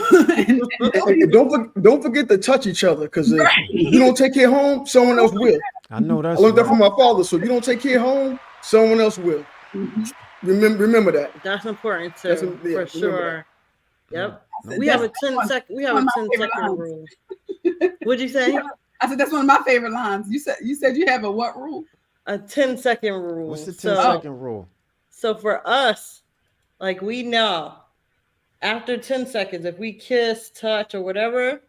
don't forget to touch each other, because if you don't take care home, someone else will. I know that's I learned that from my father. So if you don't take care home, someone else will. Remember that. That's important too, for sure. Yep. We have a 10-second rule. What'd you say? I said that's one of my favorite lines. You said you have a what rule? A 10-second rule. What's the 10-second rule? So for us, like, we know after 10 seconds, if we kiss, touch, or whatever,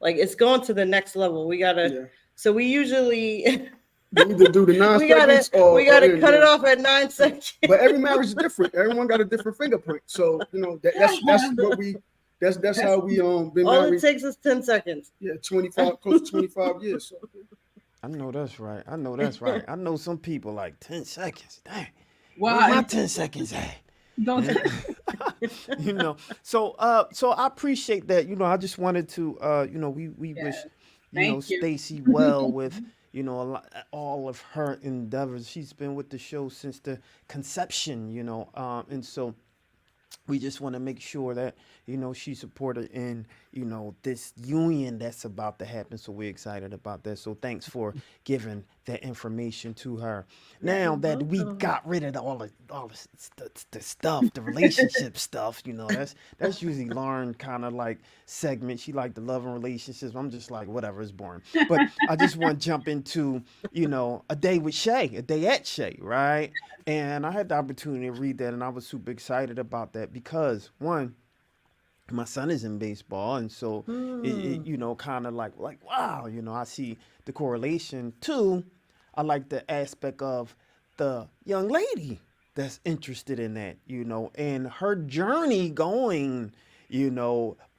Like it's going to the next level. We gotta. Yeah. So we usually You either do the 9 we seconds or cut it off at 9 seconds. But every marriage is different. Everyone got a different fingerprint. So that's what we that's how we been All married. it takes is 10 seconds. Yeah, 25 close to 25 years. So. I know that's right. I know some people like 10 seconds. Dang. Wow. Where my 10 seconds at? Don't say So I appreciate that. I just wanted to we wish Thank you. Stacy well with all of her endeavors. She's been with the show since the conception, and so we just want to make sure that she's supported in this union that's about to happen. So we're excited about that. So thanks for giving that information to her. Now that we got rid of all the stuff, the relationship stuff, that's usually Lauren kind of like segment. She like the love and relationships. I'm just like, whatever, it's boring. But I just want to jump into a day with Shay, a day at Shay, right? And I had the opportunity to read that, and I was super excited about that because one, my son is in baseball, and so it kind of like wow, I see the correlation. Two, I like the aspect of the young lady that's interested in that, and her journey going,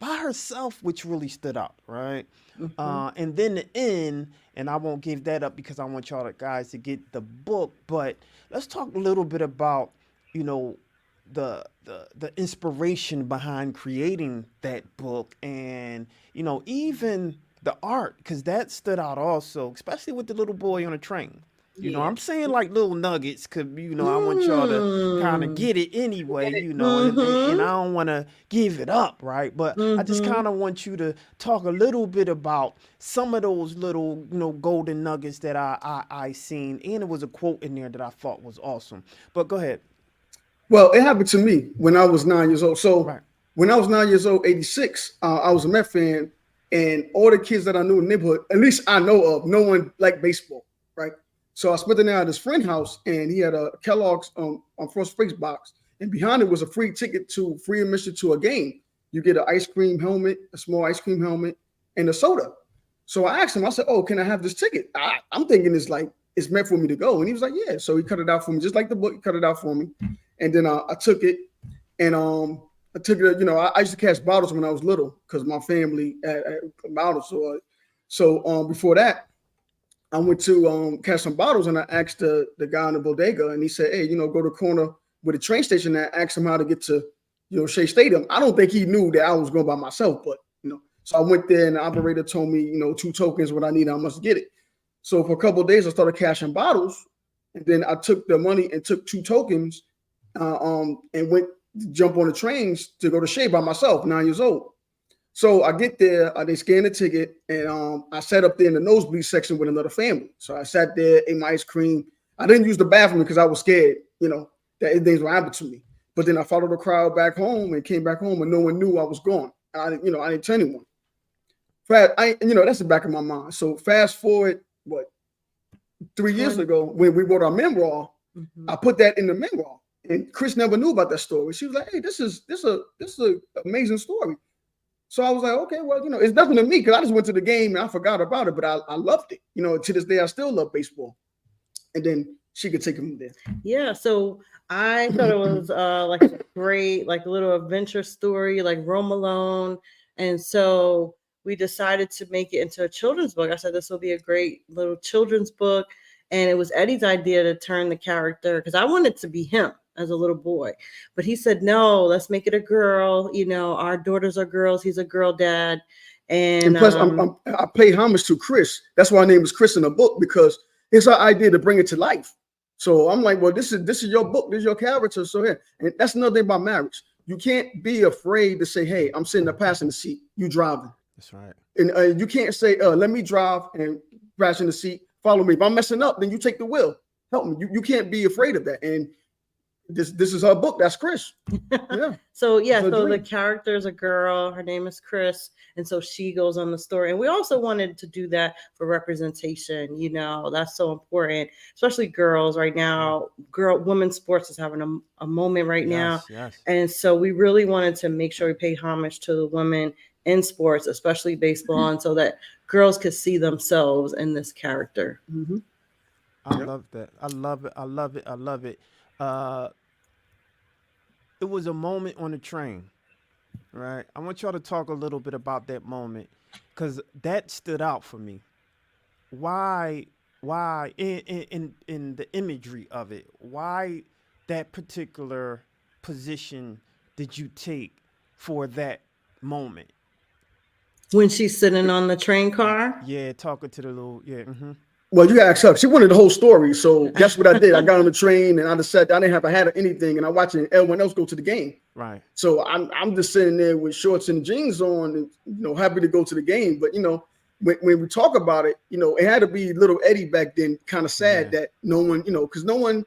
by herself, which really stood out, right? And then the end, and I won't give that up because I want y'all guys to get the book, but let's talk a little bit about, the inspiration behind creating that book and, even the art, because that stood out also, especially with the little boy on a train. I'm saying like little nuggets because, I want y'all to kind of get it anyway, and I don't want to give it up, right? But I just kind of want you to talk a little bit about some of those little, golden nuggets that I seen. And it was a quote in there that I thought was awesome. But go ahead. Well, it happened to me when I was 9 years old. So Right. when I was 9 years old, 86, I was a Met fan, and all the kids that I knew in the neighborhood, at least I know of, no one liked baseball, right? So I spent the night at his friend's house, and he had a Kellogg's on Frost Flakes box, and behind it was a free admission to a game. You get an ice cream helmet, a small ice cream helmet, and a soda. So I asked him, I said, "Oh, can I have this ticket?" I'm thinking it's meant for me to go, and he was like, "Yeah." So he cut it out for me, just like the book. He cut it out for me, and then I took it, and I took it. I used to catch bottles when I was little because my family had bottles. So before that, I went to catch some bottles, and I asked the guy in the bodega, and he said, "Hey, go to the corner with the train station and ask him how to get to, Shea Stadium." I don't think he knew that I was going by myself, but so I went there, and the operator told me, 2 tokens, what I need, I must get it. So for a couple of days, I started cashing bottles, and then I took the money and took 2 tokens, and went to jump on the trains to go to Shea by myself, 9 years old. So I get there, they scan the ticket, and I sat up there in the nosebleed section with another family. So I sat there, ate my ice cream. I didn't use the bathroom because I was scared, that things would happen to me. But then I followed the crowd back home and came back home, and no one knew I was gone. I didn't tell anyone. That's the back of my mind. So fast forward, 3 years ago when we wrote our memoir, I put that in the memoir, and Chris never knew about that story. She was like, "Hey, this is an amazing story." So I was like, "Okay, well, it's nothing to me because I just went to the game and I forgot about it, but I loved it. To this day, I still love baseball." And then she could take it from there. Yeah, so I thought it was like a great, like little adventure story, like Rome Alone, and so we decided to make it into a children's book. I said this will be a great little children's book, and it was Eddie's idea to turn the character because I wanted to be him as a little boy, but he said no, let's make it a girl. Our daughters are girls. He's a girl dad, and plus I pay homage to Chris. That's why her name is Chris in the book because it's our idea to bring it to life. So I'm like, well, this is your book, this is your character. So here, and that's another thing about marriage. You can't be afraid to say, "Hey, I'm sitting in the passenger seat, you driving." That's right. And you can't say, "Let me drive and crash in the seat. Follow me." If I'm messing up, then you take the wheel. Help me. You can't be afraid of that. And this is her book. That's Chris. Yeah. So the character is a girl. Her name is Chris, and so she goes on the story. And we also wanted to do that for representation. That's so important, especially girls right now. Women's sports is having a moment right now, Yes. and so we really wanted to make sure we pay homage to the women in sports, especially baseball, and so that girls could see themselves in this character. Mm-hmm. I Yep. love that. I love it. I love it. I love it. Uh, it was a moment on the train, right? I want y'all to talk a little bit about that moment because that stood out for me. Why? Why in the imagery of it? Why that particular position did you take for that moment? When she's sitting on the train car. Yeah, talking to the little Well, you gotta ask her. She wanted the whole story. So guess what I did? I got on the train and I just said I didn't have a hat or anything, and I watched everyone else go to the game. right. So I'm just sitting there with shorts and jeans on, and happy to go to the game. But when we talk about it, it had to be little Eddie back then, kind of sad Yeah. that no one, because no one,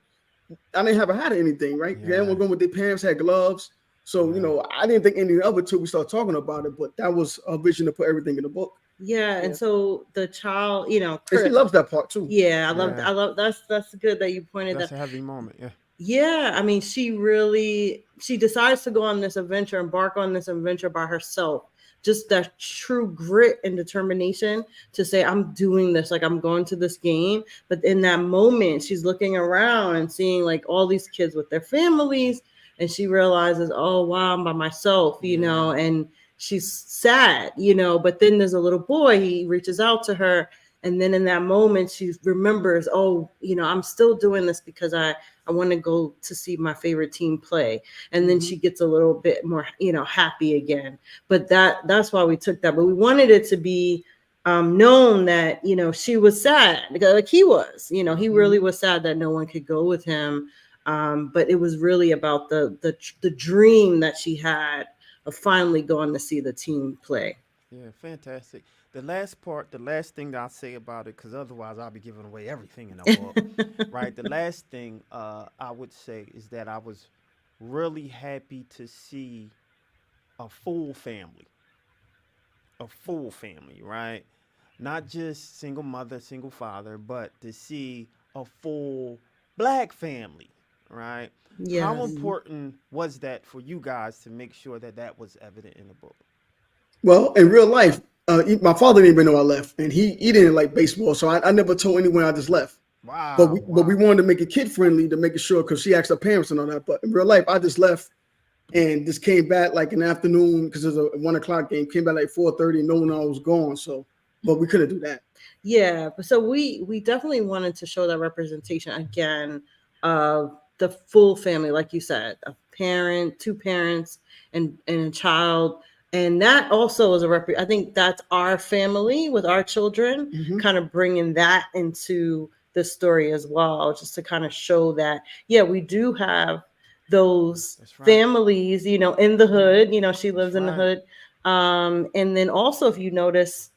I didn't have a hat or anything, right? Yeah. Everyone going with their parents, had gloves. So Yeah. I didn't think any of it till we started talking about it. But that was a vision to put everything in the book. Yeah, and Yeah. so the child, And she Chris, loves that part too. yeah, Yeah. I love that's good that you pointed That's that. a heavy moment. Yeah. Yeah, I mean, she decides to go on this adventure, embark on this adventure by herself. Just that true grit and determination to say, I'm doing this, like I'm going to this game. But in that moment, she's looking around and seeing like all these kids with their families, and she realizes, oh wow, I'm by myself, Yeah. and she's sad, but then there's a little boy, he reaches out to her. And then in that moment, she remembers, oh, I'm still doing this because I want to go to see my favorite team play. And then she gets a little bit more, happy again. But that's why we took that. But we wanted it to be known that, she was sad, like he was, he really was sad that no one could go with him. But it was really about the dream that she had of finally going to see the team play. Yeah, fantastic. The last thing that I'll say about it, because otherwise I'll be giving away everything in the book, right? The last thing I would say is that I was really happy to see a full family, right? Not just single mother, single father, but to see a full black family, right? How Yes. important was that for you guys to make sure that that was evident in the book? Well, in real life, my father didn't even know I left, and he didn't like baseball, so I never told anyone I just left. Wow. But we wanted to make it kid friendly to make it sure, because she asked her parents and all that. But in real life, I just left and just came back like in the afternoon because it was a 1:00 game. Came back like 4:30, and no one else was gone. So, but we couldn't do that. Yeah, but so we definitely wanted to show that representation again of the full family, like you said, a parent, two parents, and a child. And that also is I think that's our family with our children, Mhm. kind of bringing that into the story as well, just to kind of show that, yeah, we do have those That's right. families, in the hood, she lives That's in the right. hood. And then also, if you notice,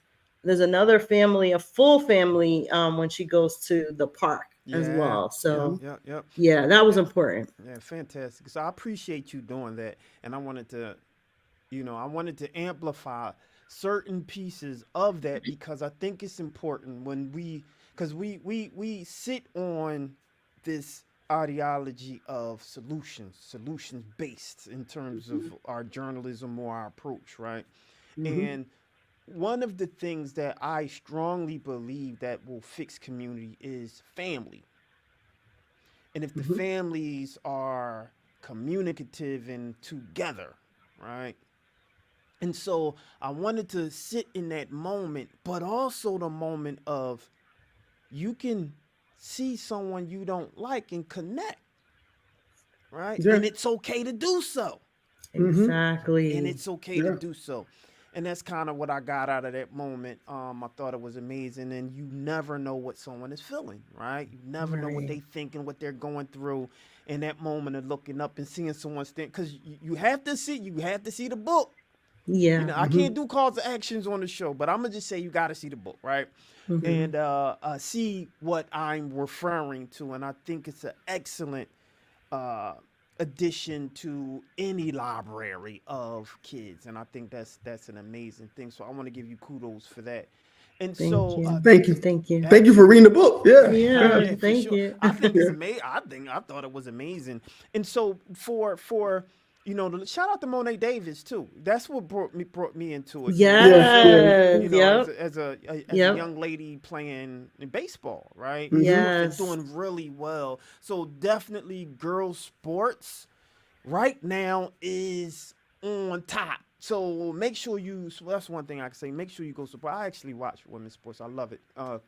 there's another family, a full family, when she goes to the park as Yeah. well. So Yep. yeah, that was important. Yeah, fantastic. So I appreciate you doing that, and I wanted to amplify certain pieces of that because I think it's important when because we sit on this ideology of solutions based in terms of our journalism or our approach, right? And one of the things that I strongly believe that will fix community is family. And if the families are communicative and together, right? And so I wanted to sit in that moment, but also the moment of you can see someone you don't like and connect, right? Yeah. And it's okay to do so. Exactly. And it's okay Yeah. to do so. And that's kind of what I got out of that moment. I thought it was amazing. And you never know what someone is feeling, right? You never know what Right. they thinking, what they're going through in that moment of looking up and seeing someone stand. Because you have to see the book. Yeah. I can't do calls to actions on the show, but I'm gonna just say you got to see the book, right? And see what I'm referring to. And I think it's an excellent addition to any library of kids, and I think that's an amazing thing. So I want to give you kudos for that. And Thank so you. Thank you. Thank you. Thank you for reading the book. Yeah. Yeah. for Thank sure. you. I think it's amazing. I thought it was amazing. And so for shout out to Monet Davis too. That's what brought me into it. Yes. Yep. As a Yep. young lady playing in baseball, right? Yes. Doing really well. So definitely girls sports right now is on top. So make sure so that's one thing I can say. Make sure you go support. I actually watch women's sports. I love it. I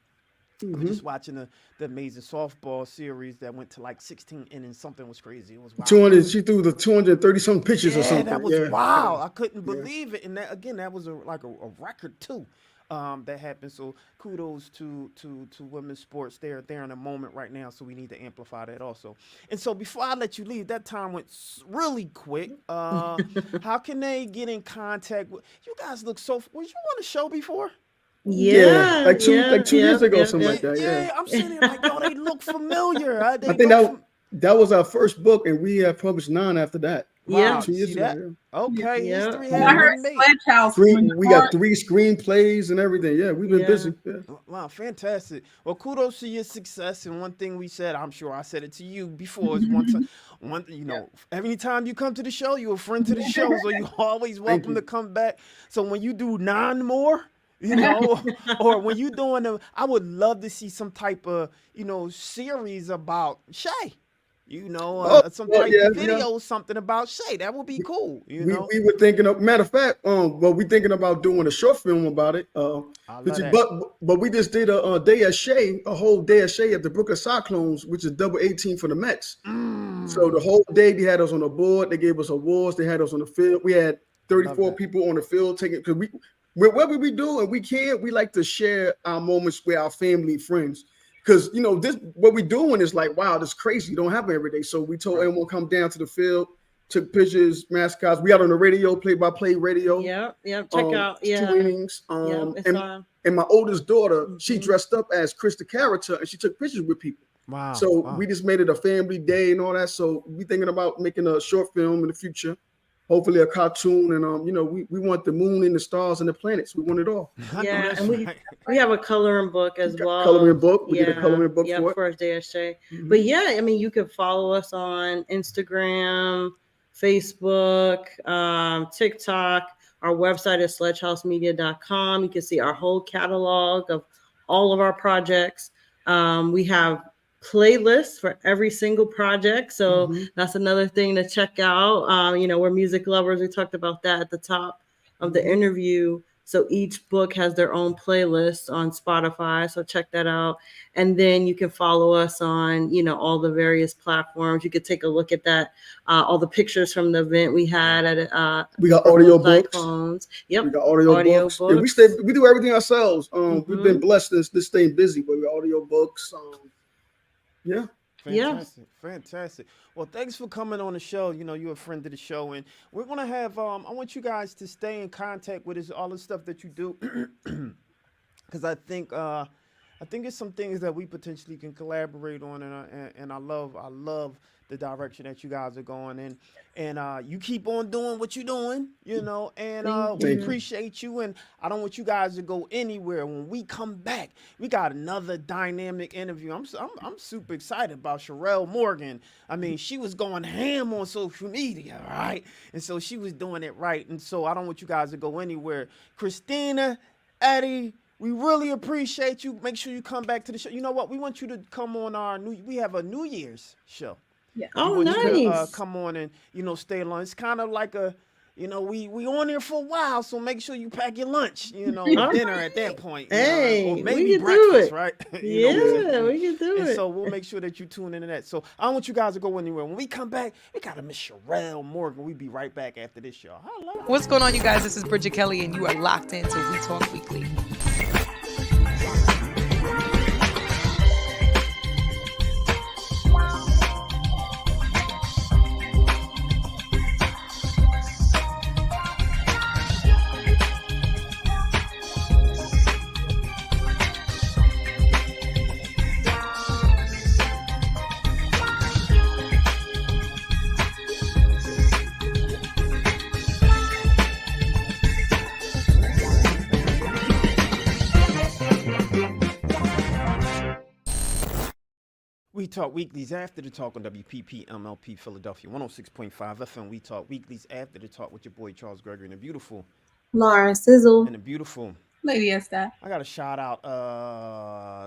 was just watching the amazing softball series that went to like 16 innings. Something was crazy. It was wild. 200. She threw the 230 some pitches or something. That was wild. I couldn't believe it. And that was a record too. That happened. So kudos to women's sports. They're in a moment right now, so we need to amplify that also. And so before I let you leave, that time went really quick. How can they get in contact with you guys? Was you on the show before? Yeah, like two years ago, something like that. Yeah, I'm sitting there like, yo, they look familiar. I think that was our first book, and we have published 9 after that. Yeah. 2 years ago. Okay. Yeah. History I heard has been made. Sledge House. We got 3 screenplays and everything. Yeah, we've been busy. Yeah. Wow, fantastic. Well, kudos to your success. And one thing we said, I'm sure I said it to you before, is every time you come to the show, you're a friend to the show, so you're always welcome to come back. So when you do 9 more, or when you're doing them, I would love to see some type of, series about Shay. Some type of video, something about Shay. That would be cool. We were thinking of, matter of fact, we're thinking about doing a short film about it. But we just did a day at Shay, a whole day at Shay at the Brooklyn Cyclones, which is double 18 for the Mets. So the whole day they had us on the board. They gave us awards. They had us on the field. We had 34 people on the field taking, because whatever we do and we like to share our moments with our family and friends. Because, this what we're doing is like, wow, this is crazy. It don't happen every day. So we told everyone come down to the field, took pictures, mascots. We got on the radio, play-by-play radio. Yeah. Check out. 2 innings. And my oldest daughter, she dressed up as Chris the character, and she took pictures with people. Wow. So we just made it a family day and all that. So we thinking about making a short film in the future. Hopefully a cartoon, and we want the moon and the stars and the planets. We want it all. Yeah, and we have a coloring book as well. Coloring book. We did a coloring book for it. First day at Shay. But yeah, you can follow us on Instagram, Facebook, TikTok. Our website is sledgehousemedia.com. You can see our whole catalog of all of our projects. We have playlists for every single project, so that's another thing to check out. We're music lovers. We talked about that at the top of the interview. So each book has their own playlist on Spotify, so check that out. And then you can follow us on all the various platforms. You could take a look at that, all the pictures from the event we had at we got audio books. Yep, we got audio books. And we do everything ourselves. We've been blessed this staying busy, but we got audio books. Yeah. Fantastic. Well, thanks for coming on the show. You're a friend of the show, and we're gonna have. I want you guys to stay in contact with all the stuff that you do, because I think it's some things that we potentially can collaborate on, and I love the direction that you guys are going in, and you keep on doing what you're doing, and we appreciate you, and I don't want you guys to go anywhere. When we come back, we got another dynamic interview. I'm super excited about Sherelle Morgan. I mean, she was going ham on social media, right? And so she was doing it right, and so I don't want you guys to go anywhere. Christina, Eddie, we really appreciate you. Make sure you come back to the show. You know what? We want you to come on we have a New Year's show. Yeah. Oh, nice. You to, come on and stay along. It's kind of like a we on there for a while, so make sure you pack your lunch, dinner at that point. Hey, or maybe we can breakfast, do it. Right? We can do and it. So we'll make sure that you tune into that. So I don't want you guys to go anywhere. When we come back, we got a Miss Sherelle Morgan. We'll be right back after this show. What's going on, you guys? This is Bridget Kelly, and you are locked into We Talk Weekly. Talk Weeklies after the talk on WPP MLP Philadelphia 106.5 FM. We Talk Weeklies after the talk with your boy Charles Gregory and the beautiful Lauren Sizzle. Lady Esther. I got to shout out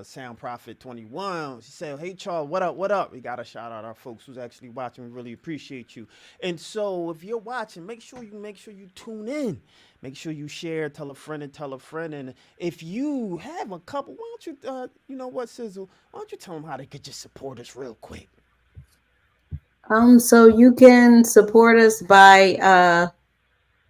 Sound Prophet 21. She said, "Hey Charles, what up? What up?" We got to shout out our folks who's actually watching. We really appreciate you. And so if you're watching, make sure you tune in. Make sure you share, tell a friend and tell a friend. And if you have a couple, why don't you you know what, Sizzle? Why don't you tell them how they could just support us real quick? So you can support us by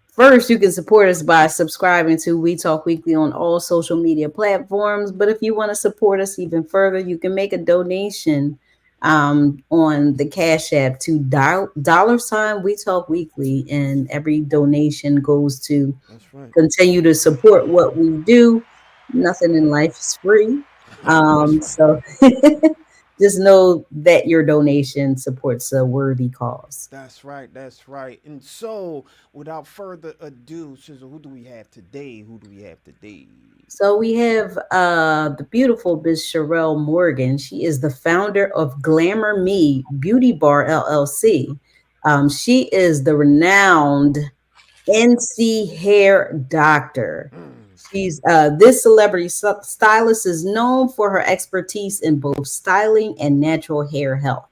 first, you can support us by subscribing to We Talk Weekly on all social media platforms. But if you want to support us even further, you can make a donation on the Cash App to $ We Talk Weekly, and every donation goes to continue to support what we do. Nothing in life is free. So just know that your donation supports a worthy cause. That's right. That's right. And so, without further ado, Sizzle, who do we have today? So we have the beautiful Miss Sherelle Morgan. She is the founder of Glamour Me Beauty Bar LLC. She is the renowned NC hair doctor. She's this celebrity stylist is known for her expertise in both styling and natural hair health.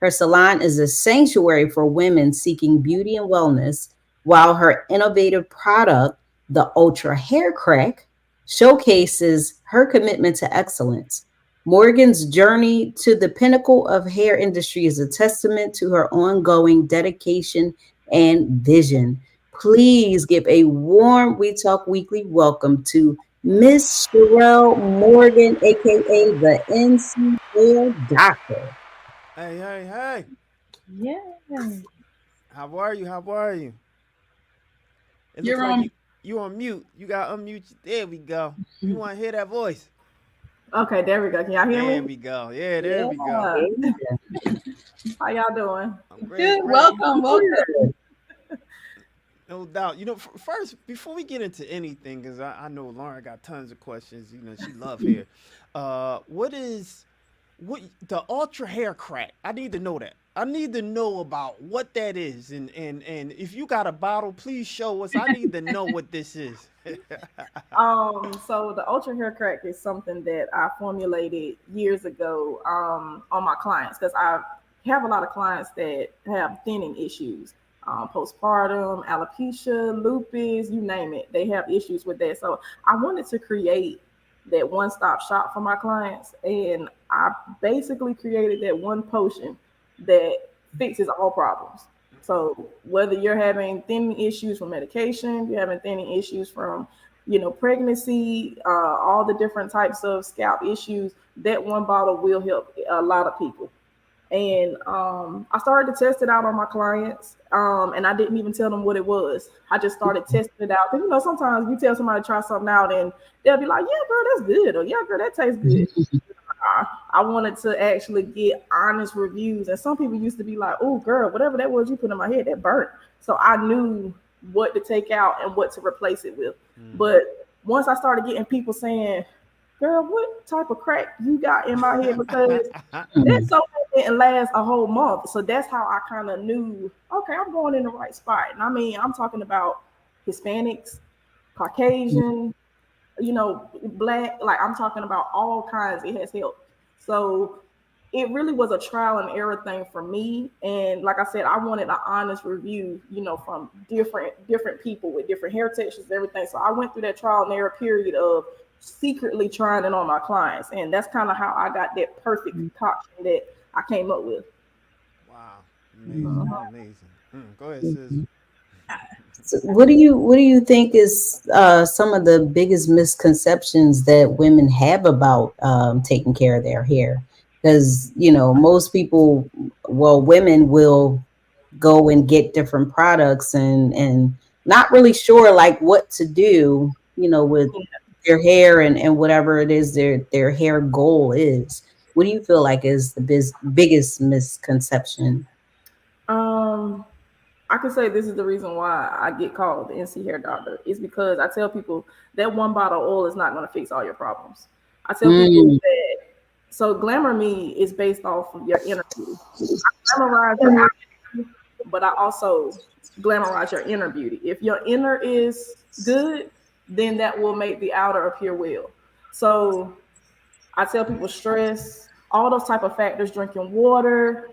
Her salon is a sanctuary for women seeking beauty and wellness, while her innovative product, the Ultra Hair Crack, showcases her commitment to excellence. Morgan's journey to the pinnacle of hair industry is a testament to her ongoing dedication and vision. Please give a warm We Talk Weekly welcome to Miss Sherelle Morgan, aka the NC Hair Doctor. Hey. Yeah. How are you? It You're looks on. like you on mute. You got to unmute. There we go. You want to hear that voice? Okay, there we go. Can y'all hear me? There we go. Yeah, there we go. How y'all doing? I'm great. Good. Welcome. No doubt. First, before we get into anything, because I know Lauren got tons of questions. She love hair. What the Ultra Hair Crack? I need to know that. I need to know about what that is, and if you got a bottle, please show us. I need to know what this is. So the Ultra Hair Crack is something that I formulated years ago on my clients, because I have a lot of clients that have thinning issues. Postpartum, alopecia, lupus, you name it. They have issues with that. So I wanted to create that one-stop shop for my clients. And I basically created that one potion that fixes all problems. So whether you're having thinning issues from medication, you're having thinning issues from, pregnancy, all the different types of scalp issues, that one bottle will help a lot of people. And I started to test it out on my clients, and I didn't even tell them what it was. I just started testing it out. Because, sometimes you tell somebody to try something out and they'll be like, yeah, girl, that's good. Or, yeah, girl, that tastes good. I wanted to actually get honest reviews. And some people used to be like, oh, girl, whatever that was you put in my head, that burnt. So I knew what to take out and what to replace it with. But once I started getting people saying, girl, what type of crack you got in my head? Because that so didn't last a whole month. So that's how I kind of knew, okay, I'm going in the right spot. And I mean, I'm talking about Hispanics, Caucasian, Black, like I'm talking about all kinds. It has helped. So it really was a trial and error thing for me. And like I said, I wanted an honest review, from different people with different hair textures and everything. So I went through that trial and error period of secretly trying it on my clients, and that's kind of how I got that perfect concoction that I came up with. Wow, amazing. Go ahead, sis. So what do you think is some of the biggest misconceptions that women have about taking care of their hair? Because most people, women will go and get different products and not really sure like what to do, with their hair and whatever it is their hair goal is. What do you feel like is the biggest misconception? I can say this is the reason why I get called the NC Hair Doctor. Is because I tell people that one bottle of oil is not going to fix all your problems. I tell people that So Glamour Me is based off of your inner beauty. I glamorize your outer beauty, but I also glamorize your inner beauty. If your inner is good, then that will make the outer appear well. So I tell people stress, all those type of factors, drinking water,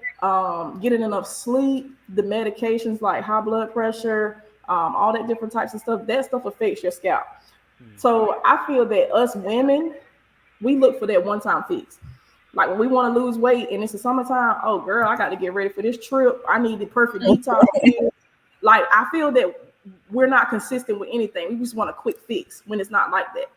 getting enough sleep, the medications like high blood pressure, all that different types of stuff, that stuff affects your scalp. So I feel that us women, we look for that one-time fix. Like when we want to lose weight and it's the summertime, oh girl, I got to get ready for this trip. I need the perfect detox. Like I feel that we're not consistent with anything. We just want a quick fix when it's not like that.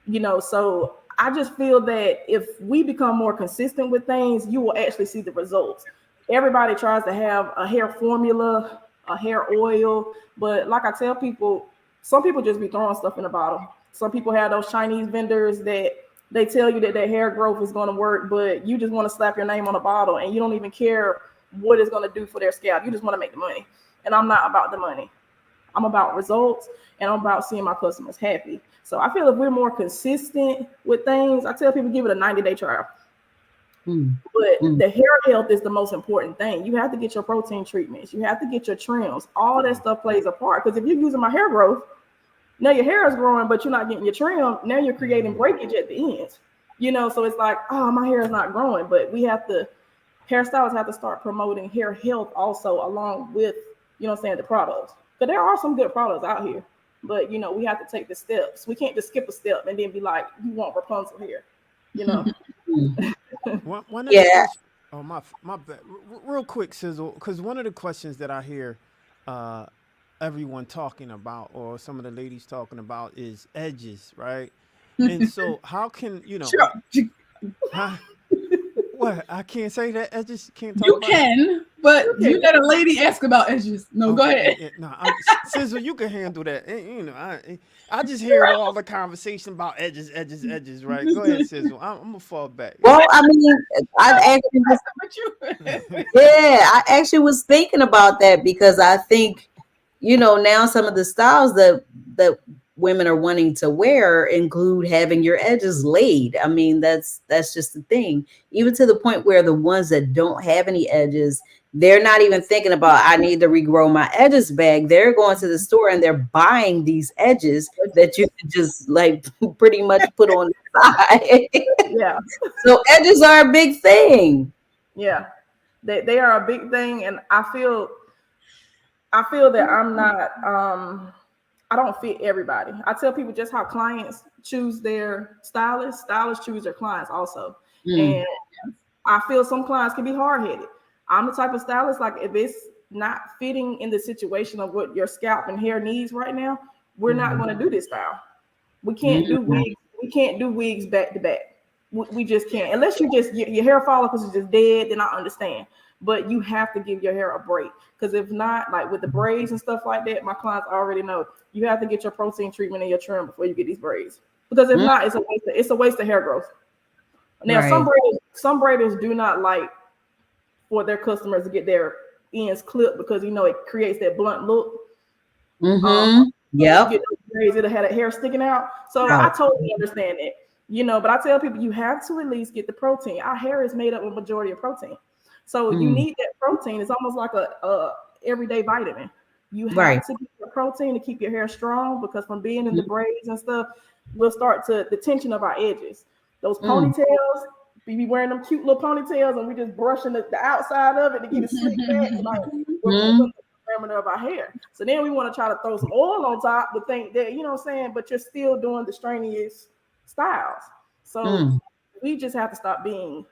You know, so I just feel that if we become more consistent with things, you will actually see the results. Everybody tries to have a hair formula, a hair oil, but like I tell people, some people just be throwing stuff in the bottle. Some people have those Chinese vendors that they tell you that their hair growth is going to work, but you just want to slap your name on a bottle and you don't even care what it's going to do for their scalp. You just want to make the money. And I'm not about the money. I'm about results and I'm about seeing my customers happy. So I feel if we're more consistent with things, I tell people give it a 90-day trial. But the hair health is the most important thing. You have to get your protein treatments. You have to get your trims. All that stuff plays a part. Because if you're using my hair growth, now your hair is growing, but you're not getting your trim. Now you're creating breakage at the ends. You know, so it's like, oh, my hair is not growing. But hairstylists have to start promoting hair health also along with, you know what I'm saying, the products. But there are some good products out here. But, you know, we have to take the steps. We can't just skip a step and then be like, you want Rapunzel hair, you know? One of the questions, oh, my bad. Real quick, Sizzle, because one of the questions that I hear everyone talking about, or some of the ladies talking about, is edges, right? And so how can, you know, what? I can't say that edges can't talk You about can, but you let a lady ask about edges. No, go ahead. No, Sizzle, you can handle that. You know, I just hear all the conversation about edges, right? Go ahead, Sizzle. I'm gonna fall back. Well, I mean, I actually was thinking about that because I think, you know, now some of the styles that women are wanting to wear include having your edges laid. I mean, that's just the thing. Even to the point where the ones that don't have any edges, they're not even thinking about, I need to regrow my edges back. They're going to the store and they're buying these edges that you can just like pretty much put on the side. Yeah. So edges are a big thing. Yeah, they are a big thing. And I feel that I'm not, I don't fit everybody. I tell people just how clients choose their stylists. Stylists choose their clients also. And I feel some clients can be hard-headed. I'm the type of stylist, like if it's not fitting in the situation of what your scalp and hair needs right now, we're not going to do this style. We can't do wigs. We can't do wigs back to back. We just can't. Unless you just, your hair follicles is just dead, then I understand. But you have to give your hair a break. Because if not, like with the braids and stuff like that, my clients already know you have to get your protein treatment and your trim before you get these braids. Because if not, it's a waste of hair growth. Now, some braiders do not like for their customers to get their ends clipped because, you know, it creates that blunt look. Yeah. It'll have the hair sticking out. So I totally understand it. You know, but I tell people you have to at least get the protein. Our hair is made up of a majority of protein. So you need that protein. It's almost like a everyday vitamin. You have to get the protein to keep your hair strong because from being in the braids and stuff, we'll start to the tension of our edges. Those ponytails, we be wearing them cute little ponytails and we just brushing the outside of it to get it slick back. Like we're the parameter of our hair. So then we want to try to throw some oil on top to think that, you know what I'm saying, but you're still doing the strenuous styles. So we just have to stop being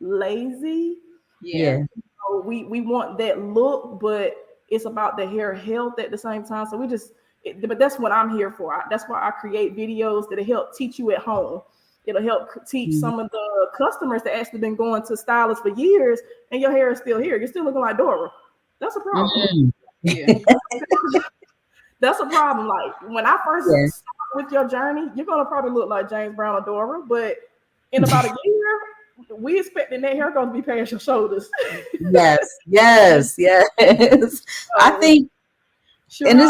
lazy. Yeah. So we want that look, but it's about the hair health at the same time. So but that's what I'm here for. That's why I create videos that'll help teach you at home. It'll help teach some of the customers that actually been going to stylists for years and your hair is still here. You're still looking like Dora. That's a problem. That's a problem. Like when I first started with your journey, you're going to probably look like James Brown or Dora, but in about a year, we expecting that hair going to be past your shoulders. Yes. I think, and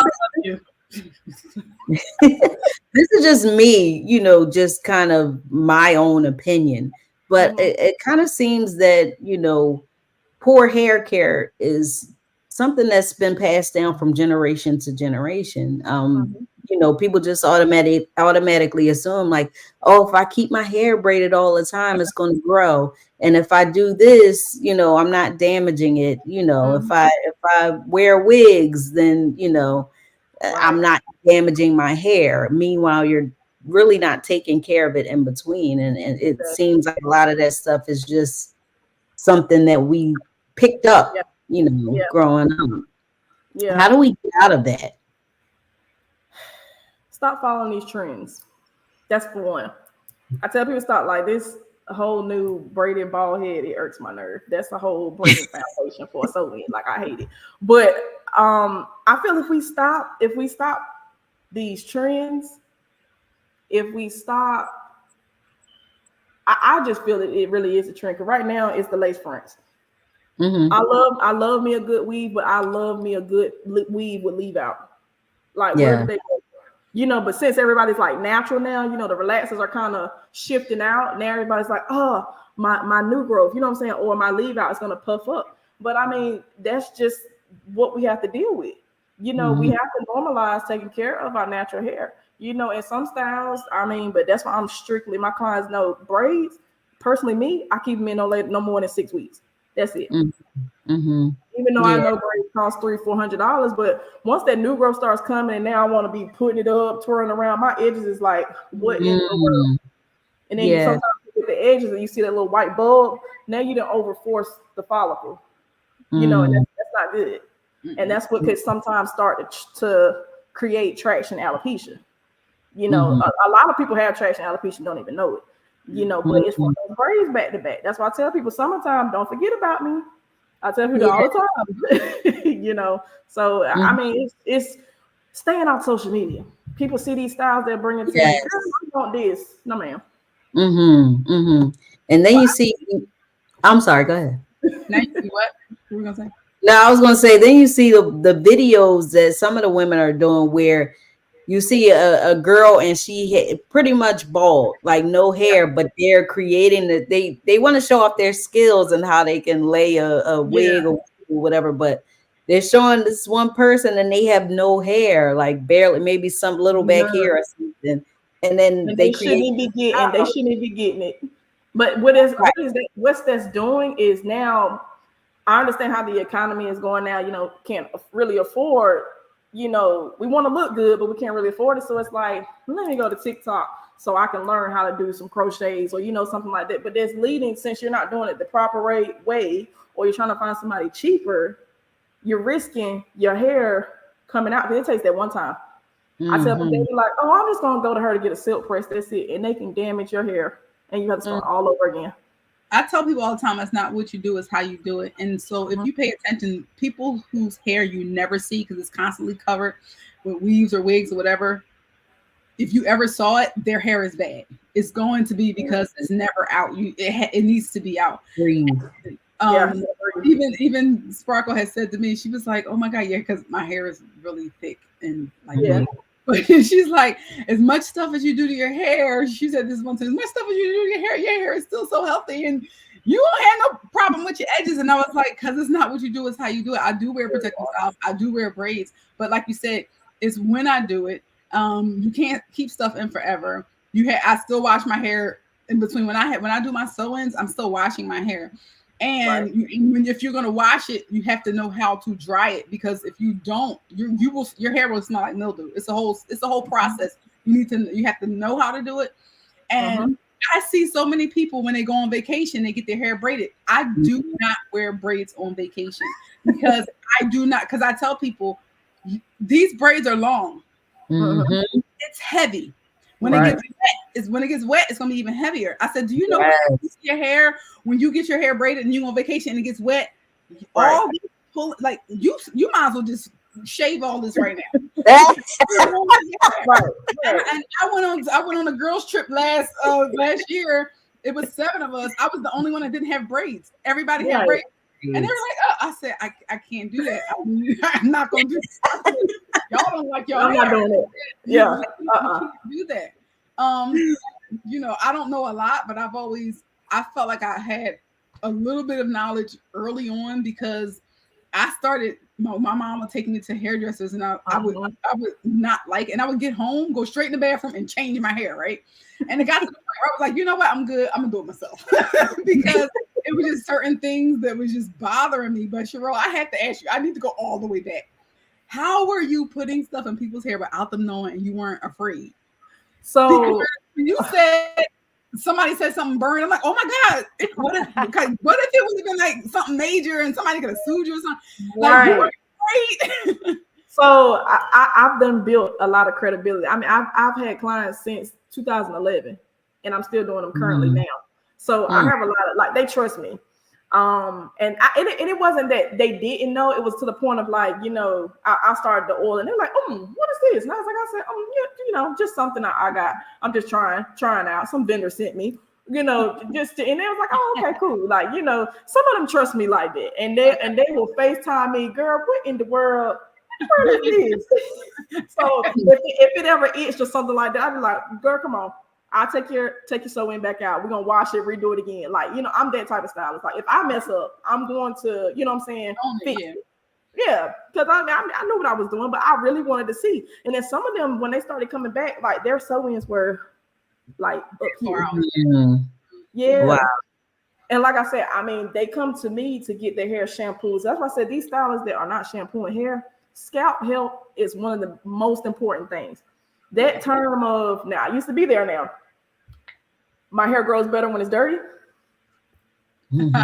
this is just me, you know, just kind of my own opinion. But it kind of seems that, poor hair care is something that's been passed down from generation to generation. People just automatically assume like, oh, if I keep my hair braided all the time, it's going to grow. And if I do this, I'm not damaging it. If I wear wigs, then, I'm not damaging my hair. Meanwhile, you're really not taking care of it in between. And it seems like a lot of that stuff is just something that we picked up, growing up. Yeah. How do we get out of that? Stop following these trends. That's for one. I tell people stop like this whole new braided bald head. It irks my nerve. That's the whole braiding foundation for so weird. Like I hate it. But I feel if we stop these trends, if we stop, I just feel that it really is a trend. Cause right now it's the lace fronts. I love me a good weave, but I love me a good weave with leave out. Like where do they go? But since everybody's like natural now, the relaxers are kind of shifting out. Now everybody's like, oh, my new growth, you know what I'm saying? Or my leave out is gonna puff up. But I mean, that's just what we have to deal with. We have to normalize taking care of our natural hair. In some styles, but that's why I'm strictly, my clients know braids. Personally, me, I keep them in no more than 6 weeks. That's it. Even though I know braids cost $300-400, but once that new growth starts coming, and now I want to be putting it up, twirling around, my edges is like, what in the world? And then sometimes you get the edges and you see that little white bulb. Now you don't overforce the follicle, and that's not good. And that's what could sometimes start to create traction alopecia. A lot of people have traction alopecia, don't even know it. But it's one of those braids back to back. That's why I tell people summertime, don't forget about me. I tell people all the time. So I mean, it's staying off social media. People see these styles, they're bringing to you. I want this. No, ma'am. And then you see, I'm sorry, go ahead. Now you see what? What were we gonna say? No, I was gonna say, then you see the videos that some of the women are doing where you see a girl and she pretty much bald, like no hair, but they're creating that they want to show off their skills and how they can lay a wig or whatever, but they're showing this one person and they have no hair, like barely, maybe some little back here or something, and then they shouldn't be getting it. But what's that's doing is now, I understand how the economy is going now. Can't really afford. We want to look good, but we can't really afford it. So it's like, let me go to TikTok so I can learn how to do some crochets or, something like that. But that's leading, since you're not doing it the proper way, or you're trying to find somebody cheaper, you're risking your hair coming out. Because it takes that one time. I tell them, they be like, oh, I'm just going to go to her to get a silk press. That's it. And they can damage your hair and you have to start all over again. I tell people all the time, it's not what you do, it's how you do it. And so if you pay attention, people whose hair you never see because it's constantly covered with weaves or wigs or whatever, if you ever saw it, their hair is bad. It's going to be because it's never out. It needs to be out. Even Sparkle has said to me, she was like, oh my God, because my hair is really thick and like but she's like, as much stuff as you do to your hair, she said this one time, as much stuff as you do to your hair is still so healthy and you don't have no problem with your edges. And I was like, because it's not what you do, it's how you do it. I do wear protective styles, I do wear braids, but like you said, it's when I do it. You can't keep stuff in forever. I still wash my hair in between. When I do my sew-ins, I'm still washing my hair. And if you're going to wash it, you have to know how to dry it, because if you don't, your hair will smell like mildew. It's a whole process. You have to know how to do it. And I see so many people when they go on vacation, they get their hair braided. I do not wear braids on vacation because I tell people these braids are long. It's heavy. When it gets wet, it's gonna be even heavier. I said, do you know your hair when you get your hair braided and you go on vacation and it gets wet? All these you might as well just shave all this right now. And I went on a girls trip last year. It was 7 of us. I was the only one that didn't have braids. Everybody had braids. And they were like, oh, I said, I can't do that. I'm not going to do that. Y'all don't like y'all. I'm not doing it. Yeah. You can't do that. I don't know a lot, but I've always I felt like I had a little bit of knowledge early on because I started. My mom would take me to hairdressers, and I would not like, and I would get home, go straight in the bathroom, and change my hair, right? And it got to the point where I was like, you know what, I'm good. I'm gonna do it myself because it was just certain things that was just bothering me. But Cheryl, I had to ask you. I need to go all the way back. How were you putting stuff in people's hair without them knowing, and you weren't afraid? So when you said somebody said something burned, I'm like, oh my God, what if it was even like something major and somebody could have sued you or something? Like, right. Right. So I've done built a lot of credibility. I mean, I've had clients since 2011, and I'm still doing them currently now. So I have a lot of, like, they trust me. And it wasn't that they didn't know. It was to the point of, like, you know, I started the oil, and they're like, what is this? And I was like, yeah, you know, just something I got. I'm just trying out. Some vendor sent me, you know, and they was like, oh, okay, cool. Like, you know, some of them trust me like that, and they will FaceTime me, girl, what in the world? What is this? So if it ever itched or something like that, I'd be like, girl, come on. I'll take your sew-in back out. We're gonna wash it, redo it again. Like, you know, I'm that type of stylist. Like, if I mess up, I'm going to, you know what I'm saying, fix it. Yeah, because I knew what I was doing, but I really wanted to see. And then some of them, when they started coming back, like, their sew-ins were like up here. Yeah. Wow. And like I said, I mean, they come to me to get their hair shampooed. That's why I said these stylists that are not shampooing hair, scalp health is one of the most important things. That term of, now I used to be there now. My hair grows better when it's dirty. And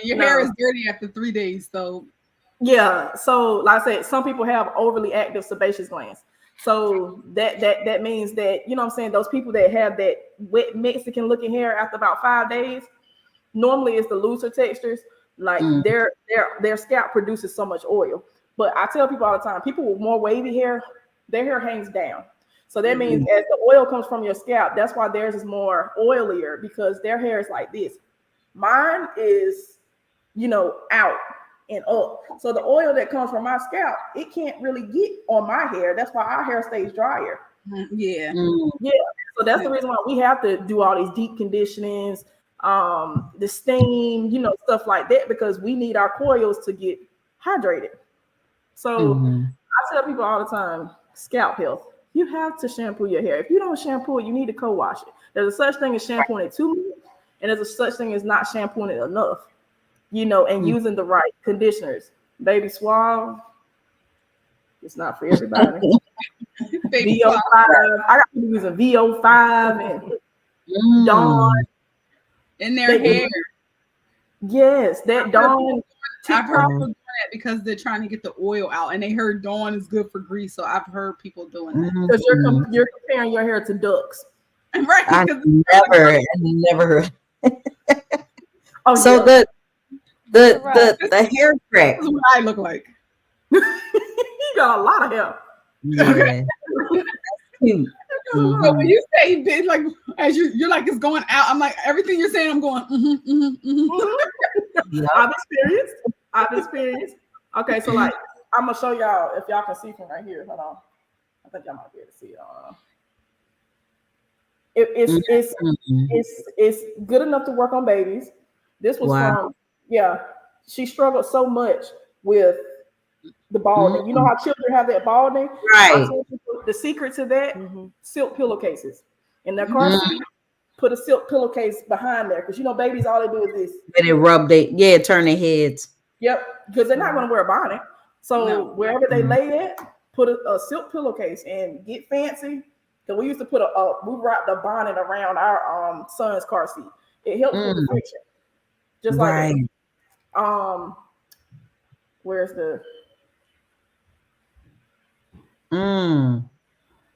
your hair is dirty after 3 days. So yeah. So like I said, some people have overly active sebaceous glands. So that means that, you know what I'm saying, those people that have that wet Mexican looking hair after about 5 days, normally it's the looser textures. Like their scalp produces so much oil. But I tell people all the time, people with more wavy hair, their hair hangs down. So that means as the oil comes from your scalp, that's why theirs is more oilier, because their hair is like this. Mine is, you know, out and up. So the oil that comes from my scalp, it can't really get on my hair. That's why our hair stays drier. Yeah. Yeah. So that's the reason why we have to do all these deep conditionings, the steam, you know, stuff like that, because we need our coils to get hydrated. So I tell people all the time, scalp health, you have to shampoo your hair. If you don't shampoo it, you need to co-wash it. There's a such thing as shampooing it too much, and there's a such thing as not shampooing it enough, you know, and using the right conditioners. Baby Suave, it's not for everybody. VO5, I got people using VO5 and Dawn in their hair. Yes, that Dawn. I've heard people doing that because they're trying to get the oil out, and they heard Dawn is good for grease. So I've heard people doing that because you're comparing your hair to ducks, right? I never heard. Oh, so the hair crack. This is what I look like. You got a lot of hair. Yeah. So when you say big, like as you're like it's going out, I'm like everything you're saying, I'm going. I've experienced. Okay, so like I'm gonna show y'all if y'all can see from right here. Hold on, I think y'all might be able to see it. It's good enough to work on babies. This was from she struggled so much with the balding. You know how children have that balding, right? The secret to that, silk pillowcases in their car seat. Put a silk pillowcase behind there, because you know babies, all they do is this. And it rub turn their heads. Yep, because they're not going to wear a bonnet. So wherever they lay it, put a silk pillowcase and get fancy. Because we used to we wrapped a bonnet around our son's car seat. It helps with the friction, just like that. Where's the?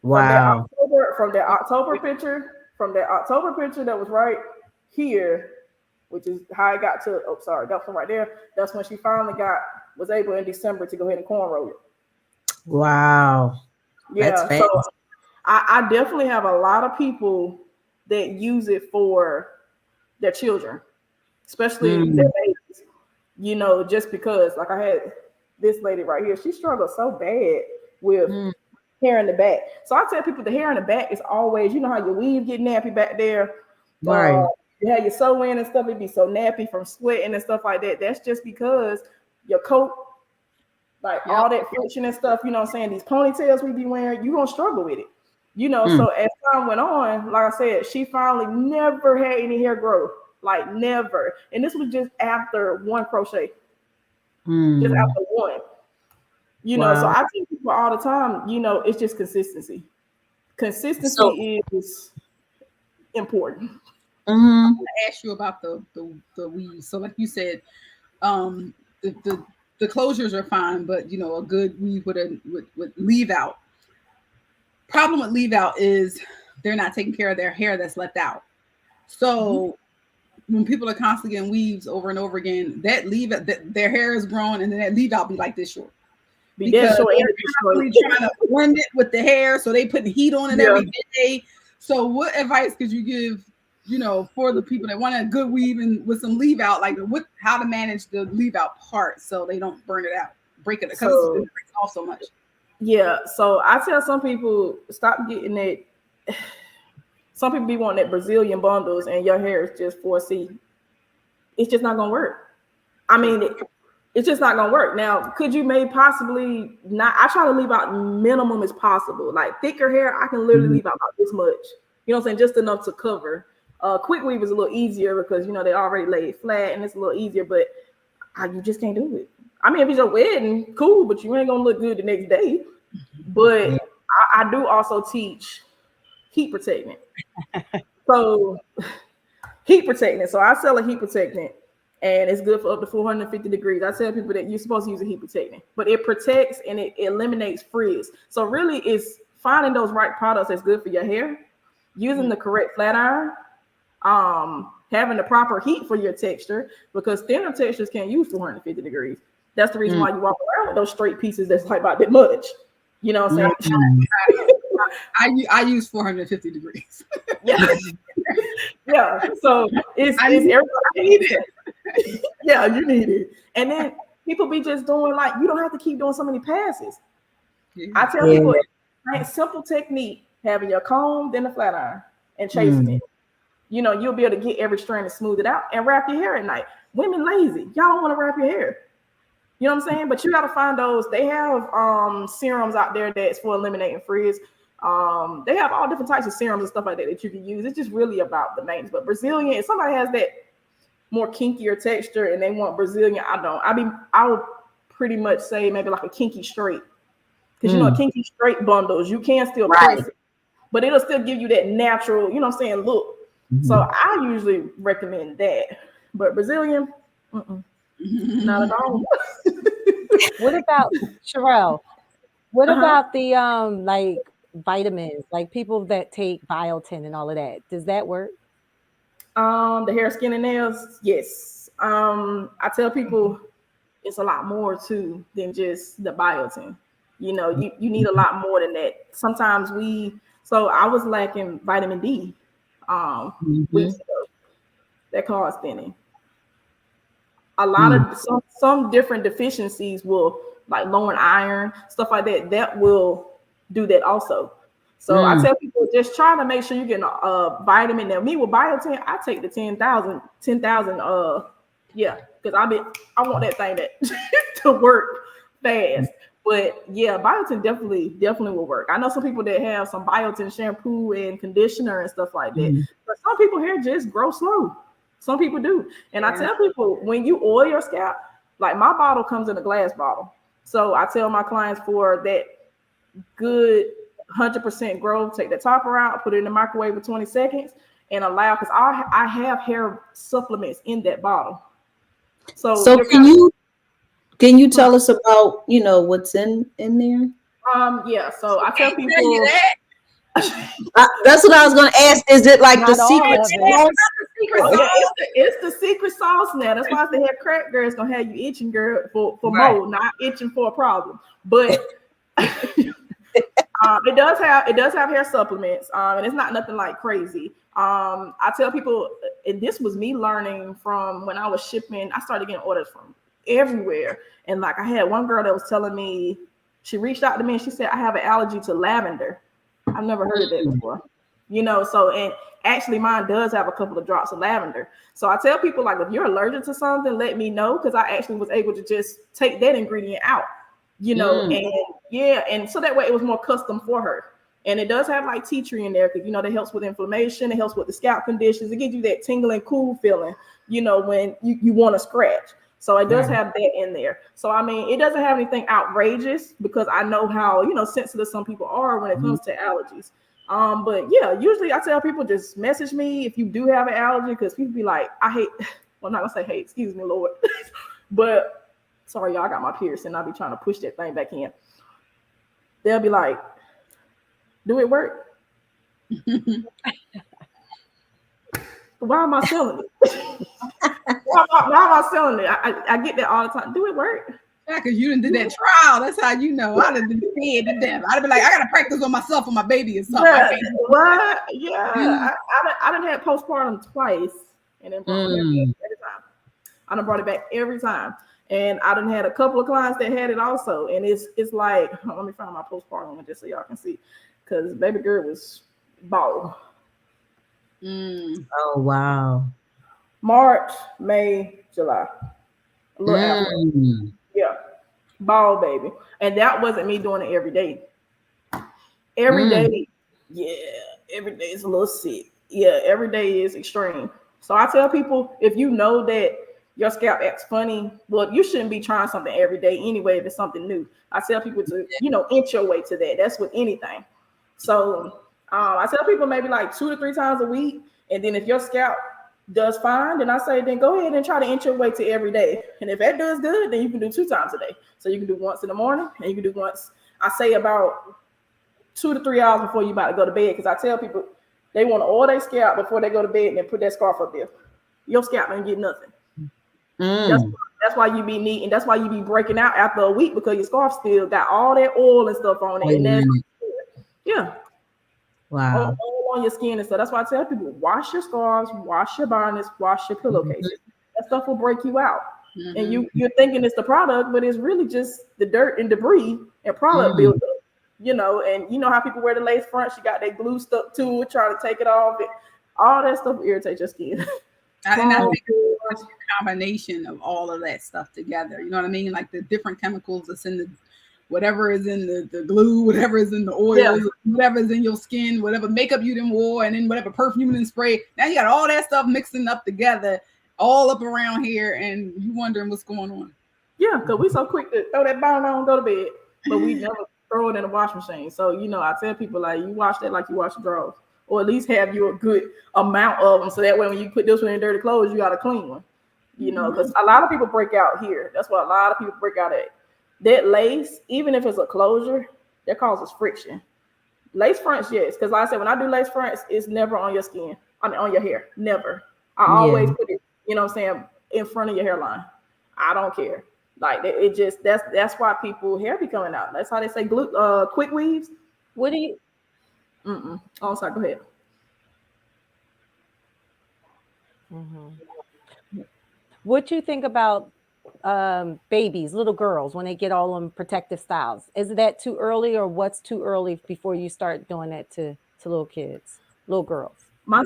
Wow. From that October picture that was right here, which is how I got to. Oh, sorry, that's from right there. That's when she finally was able in December to go ahead and cornrow it. Wow. Yeah. So I definitely have a lot of people that use it for their children, especially their babies. You know, just because, like I had this lady right here, she struggled so bad with hair in the back. So I tell people the hair in the back is always, you know how your weave get nappy back there. Right. You have your sew in and stuff, it'd be so nappy from sweating and stuff like that. That's just because your coat, like all that friction and stuff, you know what I'm saying? These ponytails we be wearing, you're gonna struggle with it. You know, so as time went on, like I said, she finally never had any hair growth. Like never. And this was just after one crochet. Just after one. You know, so I tell people all the time, you know, it's just consistency. Consistency is important. I want to ask you about the weave. So, like you said, the closures are fine, but you know, a good weave with leave out. Problem with leave out is they're not taking care of their hair that's left out. So when people are constantly getting weaves over and over again, that leave their hair is growing, and then that leave out be like this short. Because they're constantly trying to blend it with the hair, so they put heat on it every day. So what advice could you give, you know, for the people that want a good weave and with some leave out, like how to manage the leave out part so they don't burn it out, break it, because it breaks off so much. Yeah, so I tell some people, stop getting it. Some people be wanting that Brazilian bundles and your hair is just 4C. It's just not gonna work. I mean, it's just not gonna work. Now, could you maybe possibly not? I try to leave out minimum as possible. Like thicker hair, I can literally leave out about this much. You know what I'm saying? Just enough to cover. Quick weave is a little easier because you know they already laid flat and it's a little easier, but you just can't do it. I mean, if it's your wedding, cool, but you ain't gonna look good the next day. But I do also teach heat protectant. So heat protectant. So I sell a heat protectant, and it's good for up to 450 degrees. I tell people that you're supposed to use a heat protectant, but it protects and it eliminates frizz. So really, it's finding those right products that's good for your hair, using the correct flat iron, having the proper heat for your texture, because thinner textures can't use 450 degrees. That's the reason why you walk around with those straight pieces that's like about that much. You know what I'm saying? I use 450 degrees. Yeah. So it's everybody needs it. Yeah, you need it. And then people be just doing like, you don't have to keep doing so many passes. I tell people, simple technique, having your comb, then the flat iron, and chasing it. You know, you'll be able to get every strand and smooth it out and wrap your hair at night. Women lazy. Y'all don't want to wrap your hair. You know what I'm saying? But you got to find those. They have serums out there that's for eliminating frizz. They have all different types of serums and stuff like that you can use. It's just really about the names. But Brazilian, if somebody has that more kinkier texture and they want Brazilian, I would pretty much say maybe like a kinky straight. Because you know, kinky straight bundles, you can still press it, but it'll still give you that natural, you know what I'm saying, look. So I usually recommend that. But Brazilian, not at all. What about Sherelle? What about the like vitamins, like people that take biotin and all of that? Does that work? The hair, skin, and nails, yes. I tell people it's a lot more too than just the biotin. You know, you need a lot more than that. Sometimes I was lacking vitamin D weeks ago. That caused thinning. A lot of some different deficiencies will, like lowering iron, stuff like that will do that also. So I tell people, just try to make sure you get a vitamin. Now, me with biotin, I take the 10,000, because I want that thing to work fast. But yeah, biotin definitely will work. I know some people that have some biotin shampoo and conditioner and stuff like that. But some people hair just grow slow. Some people do. And I tell people, when you oil your scalp, like my bottle comes in a glass bottle. So I tell my clients, for that good 100% growth, take the topper out, put it in the microwave for 20 seconds, and allow, because I have hair supplements in that bottle. So can you tell us about, you know, what's in there? Yeah. So I tell people. That's what I was going to ask. Is it like the secret sauce? It's the secret sauce now. That's why I say hair crack girl is going to have you itching, girl, for more, not itching for a problem. But it does have hair supplements, and it's not nothing like crazy. I tell people, and this was me learning from when I was shipping. I started getting orders from everywhere, and like I had one girl that was telling me, she reached out to me and she said, I have an allergy to lavender. I've never heard of that before. you know. So, and actually mine does have a couple of drops of lavender. So I tell people, like, if you're allergic to something, let me know, because I actually was able to just take that ingredient out, you know. And yeah, and so that way it was more custom for her. And it does have like tea tree in there, because, you know, that helps with inflammation, it helps with the scalp conditions, it gives you that tingling cool feeling, you know, when you want to scratch. So it does have that in there. So I mean, it doesn't have anything outrageous, because I know how, you know, sensitive some people are when it comes to allergies. But yeah, usually I tell people, just message me if you do have an allergy, because people be like, I hate, well, I'm not gonna say hate, excuse me, Lord. But sorry, y'all, I got my piercing. I'll be trying to push that thing back in. They'll be like, do it work? Why am I selling it? why am I selling it? I get that all the time. Do it work? Yeah, because you didn't do that trial. That's how you know. I'd have been scared to death. I'd be like, I gotta practice on myself or my baby or something. Yeah, what? Yeah, I done had postpartum twice, and then brought it back every time. I done brought it back every time, and I done had a couple of clients that had it also. And it's like, let me find my postpartum one just so y'all can see, because baby girl was bald. Oh wow. March, May, July. A little after. Yeah, bald baby. And that wasn't me doing it every day. Every day, yeah, every day is a little sick. Yeah, every day is extreme. So I tell people, if you know that your scalp acts funny, well, you shouldn't be trying something every day anyway if it's something new. I tell people to, you know, inch your way to that. That's with anything. So I tell people maybe like 2 to 3 times a week. And then if your scalp does fine, then I say, then go ahead and try to inch your way to every day. And if that does good, then you can do 2 times a day. So you can do once in the morning, and you can do once, I say about 2 to 3 hours before you about to go to bed. Because I tell people they want to oil their scalp before they go to bed and then put that scarf up there. Your scalp ain't get nothing. That's why you be needing, that's why you be breaking out after a week, because your scarf still got all that oil and stuff on it. And then, yeah. Wow. All on your skin and stuff. That's why I tell people, wash your scarves, wash your bonnets, wash your pillowcases. That stuff will break you out. And you're thinking it's the product, but it's really just the dirt and debris and product buildup. You know, and you know how people wear the lace fronts, you got that glue stuck to it, trying to take it off. All that stuff irritates your skin. And I think it's a combination of all of that stuff together. You know what I mean? Like the different chemicals that's in the, whatever is in the glue, whatever is in the oils, whatever is in your skin, whatever makeup you done wore, and then whatever perfume and spray. Now you got all that stuff mixing up together, all up around here, and you wondering what's going on. Yeah, because we so quick to throw that bonnet on, go to bed, but we never throw it in the wash machine. So, you know, I tell people, like, you wash that like you wash drawers, or at least have you a good amount of them, so that way when you put this one in dirty clothes, you got a clean one. You know, because a lot of people break out here. That's what a lot of people break out at. That lace, even if it's a closure, that causes friction. Lace fronts, yes, because like I said, when I do lace fronts, it's never on your skin, I mean, on your hair, never. I always put it, you know what I'm saying, in front of your hairline. I don't care. Like, it just, that's why people hair be coming out. That's how they say quick weaves. What do you? Oh, sorry, go ahead. What do you think about babies, little girls, when they get all them protective styles? Is that too early, or what's too early before you start doing that to little kids, little girls? My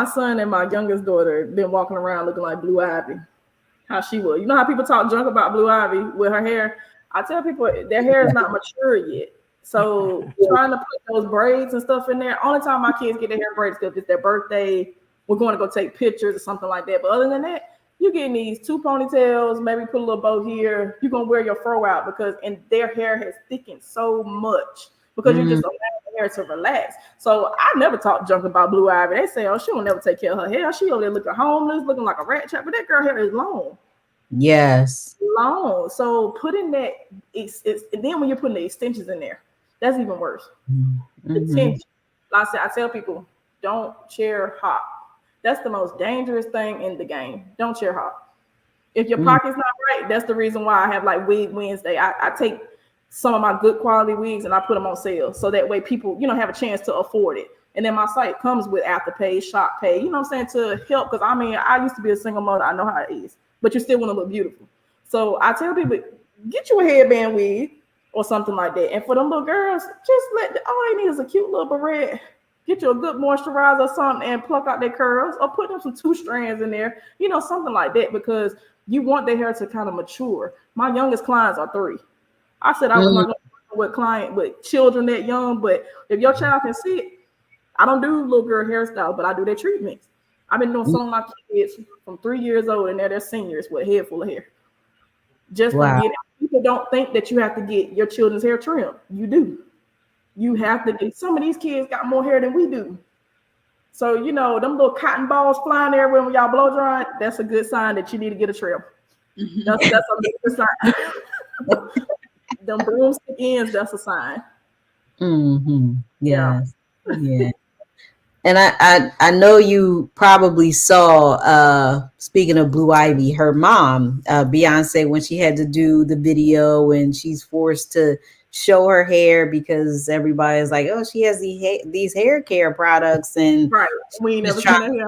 son and my youngest daughter been walking around looking like Blue Ivy. How she would. You know how people talk junk about Blue Ivy with her hair? I tell people their hair is not mature yet. So trying to put those braids and stuff in there. Only time my kids get their hair braids because it's their birthday. We're going to go take pictures or something like that. But other than that, you getting these 2 ponytails, maybe put a little bow here. You're going to wear your fro out because their hair has thickened so much because you just allow the hair to relax. So I never talk junk about Blue Ivy. They say, oh, she will never take care of her hair. She over there looking homeless, looking like a rat trap. But that girl hair is long. Yes. Long. So putting that, and then when you're putting the extensions in there, that's even worse. The tension. Like I said, I tell people, don't chair hop. That's the most dangerous thing in the game. Don't chair hop. If your pocket's not right, that's the reason why I have like Wig Wednesday. I take some of my good quality wigs and I put them on sale. So that way people, you know, have a chance to afford it. And then my site comes with Afterpay, Shop Pay, you know what I'm saying, to help. Because I mean, I used to be a single mother. I know how it is. But you still want to look beautiful. So I tell people, get you a headband wig or something like that. And for them little girls, just all they need is a cute little beret Get you a good moisturizer or something and pluck out their curls, or put them some 2 strands in there, something like that, because you want their hair to kind of mature. My youngest clients are 3. I said I was not going to work with children that young, but if your child can see it, I don't do little girl hairstyles, but I do their treatments. I've been doing some of my kids from 3 years old, and now they're seniors with a head full of hair. Just Wow. people don't think that you have to get your children's hair trimmed. You do. You have to get. Some of these kids got more hair than we do. So, them little cotton balls flying everywhere when y'all blow dry, that's a good sign that you need to get a trim. That's a good sign. Them broomstick ends, that's a sign. Mm-hmm. Yes. Yeah. And I know you probably saw, speaking of Blue Ivy, her mom, Beyonce, when she had to do the video and she's forced to show her hair because everybody's like, oh, she has these hair care products. And right. We never seen her hair.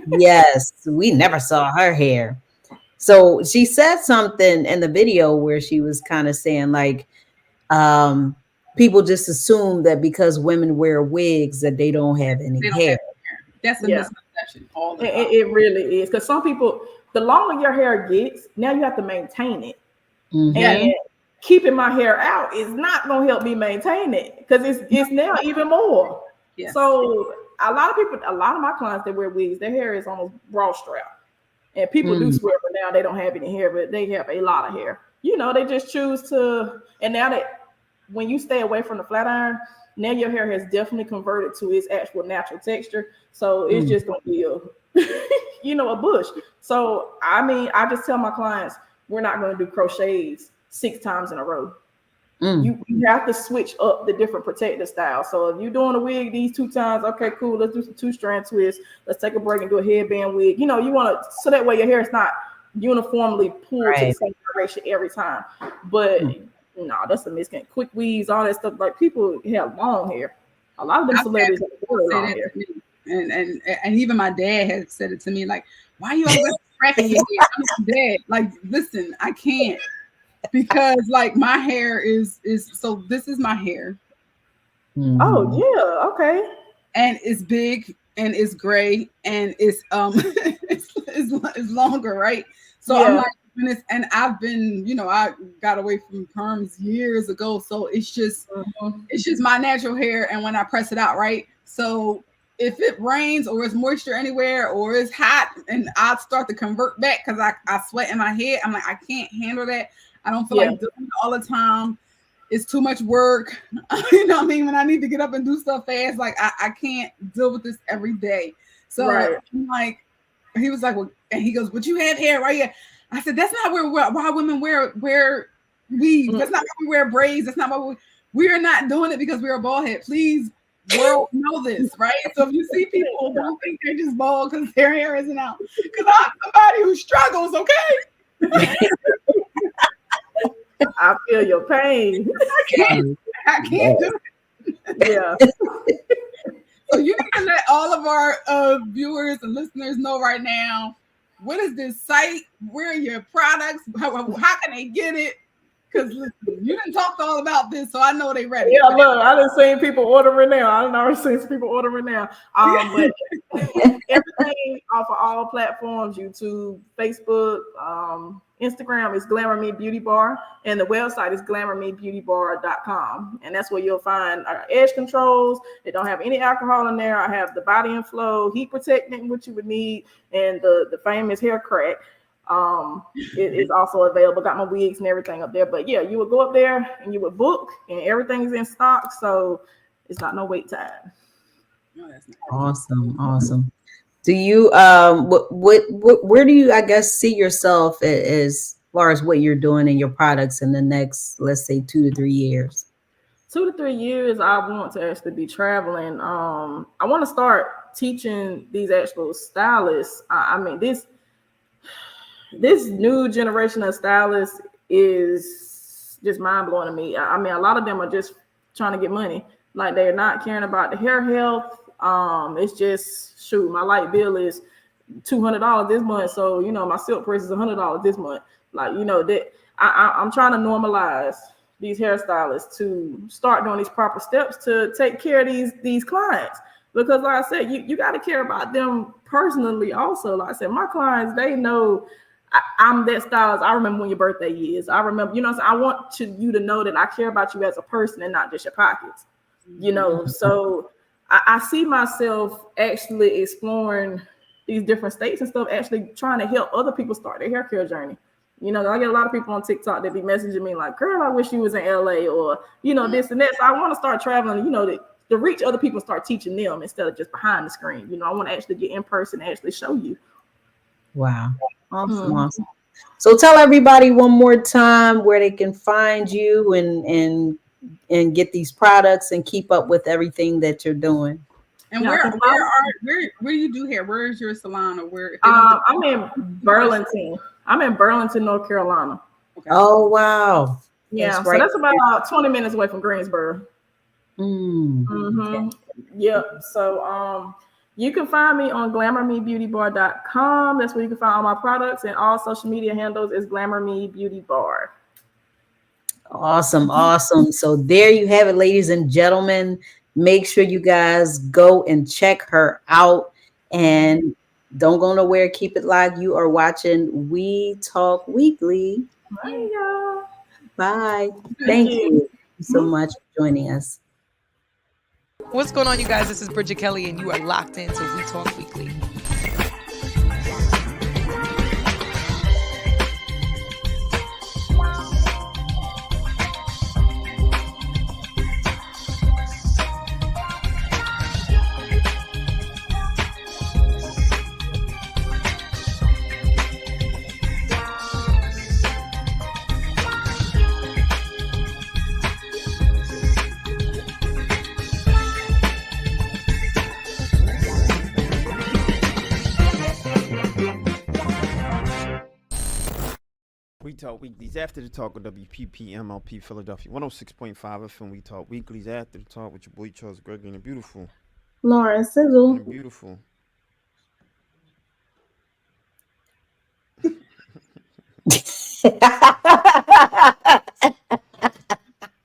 Yes, we never saw her hair. So she said something in the video where she was kind of saying like, people just assume that because women wear wigs that they don't have any hair. That's a misconception. All the time. It really is, because some people, the longer your hair gets, now you have to maintain it. Mm-hmm. And keeping my hair out is not going to help me maintain it, because it's now even more. Yes. So a lot of my clients that wear wigs, their hair is almost bra strap, and people do swear, but now they don't have any hair, but they have a lot of hair. They just choose to, and now that when you stay away from the flat iron, now your hair has definitely converted to its actual natural texture. So it's just going to be a bush. So, I just tell my clients, we're not going to do crochets 6 times in a row. You have to switch up the different protective styles. So if you're doing a wig these 2 times, okay, cool, let's do some 2-strand twists. Let's take a break and do a headband wig. You want to, so that way your hair is not uniformly pulled to the same direction every time. But no, that's a misconception. Quick weaves, all that stuff. Like, people have long hair. A lot of them celebrities have really long hair. And even my dad has said it to me, like, why are you always cracking your hair? I'm like, Dad, like, listen, I can't, because like my hair is so this is my hair. Mm-hmm. Oh yeah, okay. And it's big and it's gray and it's it's longer, right? So I'm like, and I've been, I got away from perms years ago, so it's just my natural hair, and when I press it out, right? So if it rains or it's moisture anywhere or it's hot, and I start to convert back because I sweat in my head, I'm like, I can't handle that. I don't feel like doing it all the time. It's too much work. You know what I mean? When I need to get up and do stuff fast, like I can't deal with this every day. So I'm like, he was like, well, and he goes, but you have hair right here. I said, that's not why women wear weaves. That's not why we wear braids. That's not why we're not doing it because we're a bald head. Please, world, know this, right? So if you see people, don't think they're just bald because their hair isn't out. Because I'm somebody who struggles, okay? I feel your pain. I can't do it. Yeah. So you need to let all of our viewers and listeners know right now, what is this site? Where are your products? How can they get it? Because listen, you didn't talk all about this, so I know they ready. Yeah, look, I done seen people ordering now. I done already seen people ordering now. But everything off of all platforms, YouTube, Facebook, Instagram is Glamour Me Beauty Bar, and the website is glamourmebeautybar.com. And that's where you'll find our edge controls. They don't have any alcohol in there. I have the body and flow, heat protectant, which you would need, and the famous hair crack. It is also available. Got my wigs and everything up there. But yeah, you would go up there and you would book, and everything is in stock, so it's not no wait time. Awesome. Do you where do you, I guess, see yourself as far as what you're doing in your products in the next, let's say, 2 to 3 years? 2 to 3 years, I want to actually be traveling. I want to start teaching these actual stylists. I mean, this new generation of stylists is just mind blowing to me. I mean, a lot of them are just trying to get money. Like, they're not caring about the hair health. It's just, shoot, my light bill is $200 this month, so my silk price is $100 this month. Like, that I'm trying to normalize these hairstylists to start doing these proper steps to take care of these clients. because like I said, you got to care about them personally also. Like I said, my clients, they know I'm that stylist. I remember when your birthday is. I remember, you know, so I want you to know that I care about you as a person and not just your pockets, you know. So I see myself actually exploring these different states and stuff, actually trying to help other people start their hair care journey. You know, I get a lot of people on TikTok that be messaging me like, girl, I wish you was in LA, or, you know, this and that. So I want to start traveling, you know, to reach other people and start teaching them instead of just behind the screen. You know, I want to actually get in person and actually show you. Wow. Awesome. So tell everybody one more time where they can find you and get these products and keep up with everything that you're doing. And Yeah, where do you do hair? Where is your salon, or where? I'm in Burlington. I'm in Burlington, North Carolina. Okay. Oh wow. Yeah, That's right. so that's about 20 minutes away from Greensboro. Okay. Yep. So you can find me on glamourmebeautybar.com. That's where you can find all my products, and all social media handles is glamourmebeautybar. Awesome. So there you have it, ladies and gentlemen. Make sure you guys go and check her out, and don't go nowhere. Keep it live. You are watching We Talk Weekly. Bye. Thank you so much for joining us. What's going on, you guys? This is Bridget Kelly, and you are locked into We Talk Weekly. We Talk Weeklies after the talk with WPP MLP Philadelphia 106.5 FM. We Talk Weeklies after the talk with your boy Charles Gregory and the beautiful Lauren Sizzle. and the beautiful.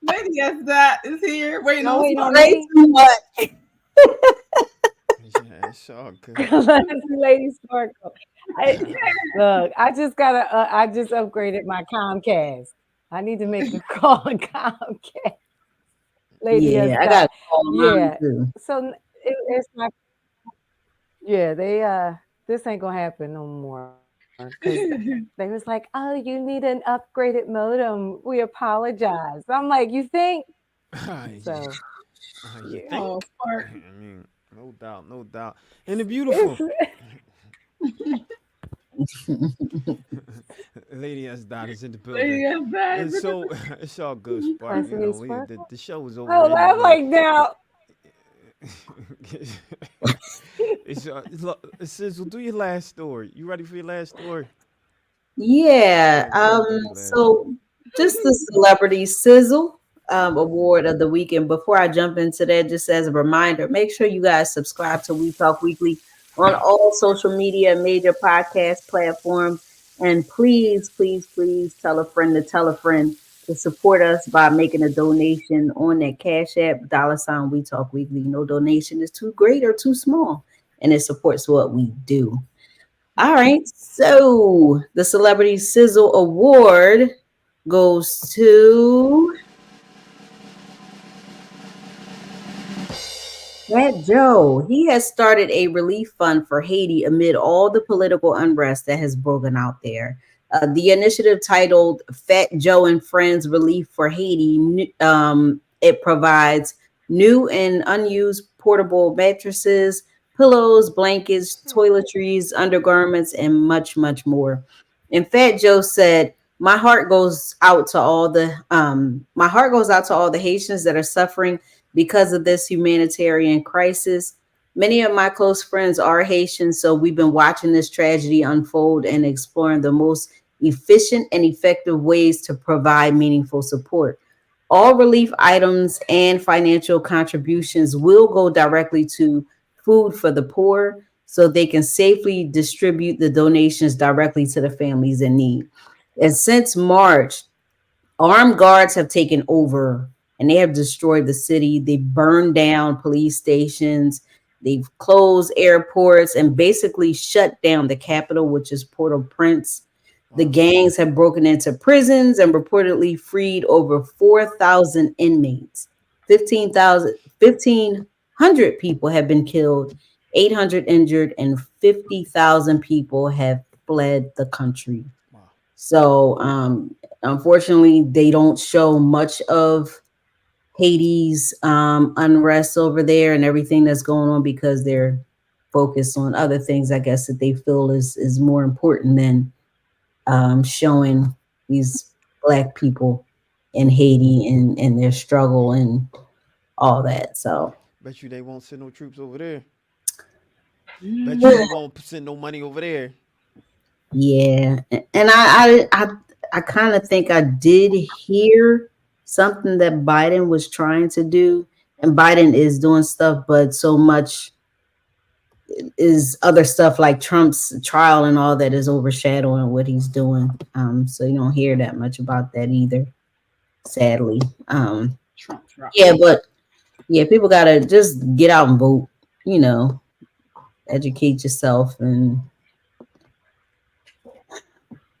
Lady Yes That is here. Wait, no, wait, no, Way too much. Yeah, it's all good. Lady Sparkle. Look, I just upgraded my Comcast. I need to make a call on Comcast. Lady Yeah, has I got- got to call mine yeah. too. So it's not. Yeah, they this ain't gonna happen no more. 'Cause they was like, oh, you need an upgraded modem. We apologize. I'm like, you think? So You yeah. think? Oh, Spark. I mean, no doubt. And the beautiful Lady S. Dot is in the Lady building. Yes That And is in so it's all good, Spark. You Classy know, Spark. the show is over. Oh, I'm anyway. like now. Sizzle, do your last story. You ready for your last story? Yeah. Okay, So just the Celebrity Sizzle Award of the week. And before I jump into that, just as a reminder, make sure you guys subscribe to We Talk Weekly on all social media, major podcast platforms. And please tell a friend to tell a friend to support us by making a donation on that Cash App, $ We Talk Weekly. No donation is too great or too small, and it supports what we do. All right, so the Celebrity Sizzle Award goes to Fat Joe. He has started a relief fund for Haiti amid all the political unrest that has broken out there. The initiative, titled Fat Joe and Friends Relief for Haiti, it provides new and unused portable mattresses, pillows, blankets, toiletries, undergarments, and much more. And Fat Joe said, my heart goes out to all the Haitians that are suffering because of this humanitarian crisis. Many of my close friends are Haitian, so we've been watching this tragedy unfold and exploring the most efficient and effective ways to provide meaningful support. All relief items and financial contributions will go directly to Food for the Poor, so they can safely distribute the donations directly to the families in need. And since March, armed guards have taken over and they have destroyed the city. They burned down police stations. They've closed airports and basically shut down the capital, which is Port-au-Prince. The gangs have broken into prisons and reportedly freed over 4,000 inmates. 1,500 people have been killed, 800 injured, and 50,000 people have fled the country. So, unfortunately, they don't show much of Haiti's unrest over there and everything that's going on because they're focused on other things, I guess, that they feel is more important than showing these Black people in Haiti and their struggle and all that. So Bet you they won't send no troops over there. Bet you they won't send no money over there. yeah, and I kind of think I did hear something that Biden was trying to do, and Biden is doing stuff, but so much is other stuff like Trump's trial and all that is overshadowing what he's doing. So you don't hear that much about that either, sadly. Trump. Yeah, but yeah, people gotta just get out and vote, you know, educate yourself, and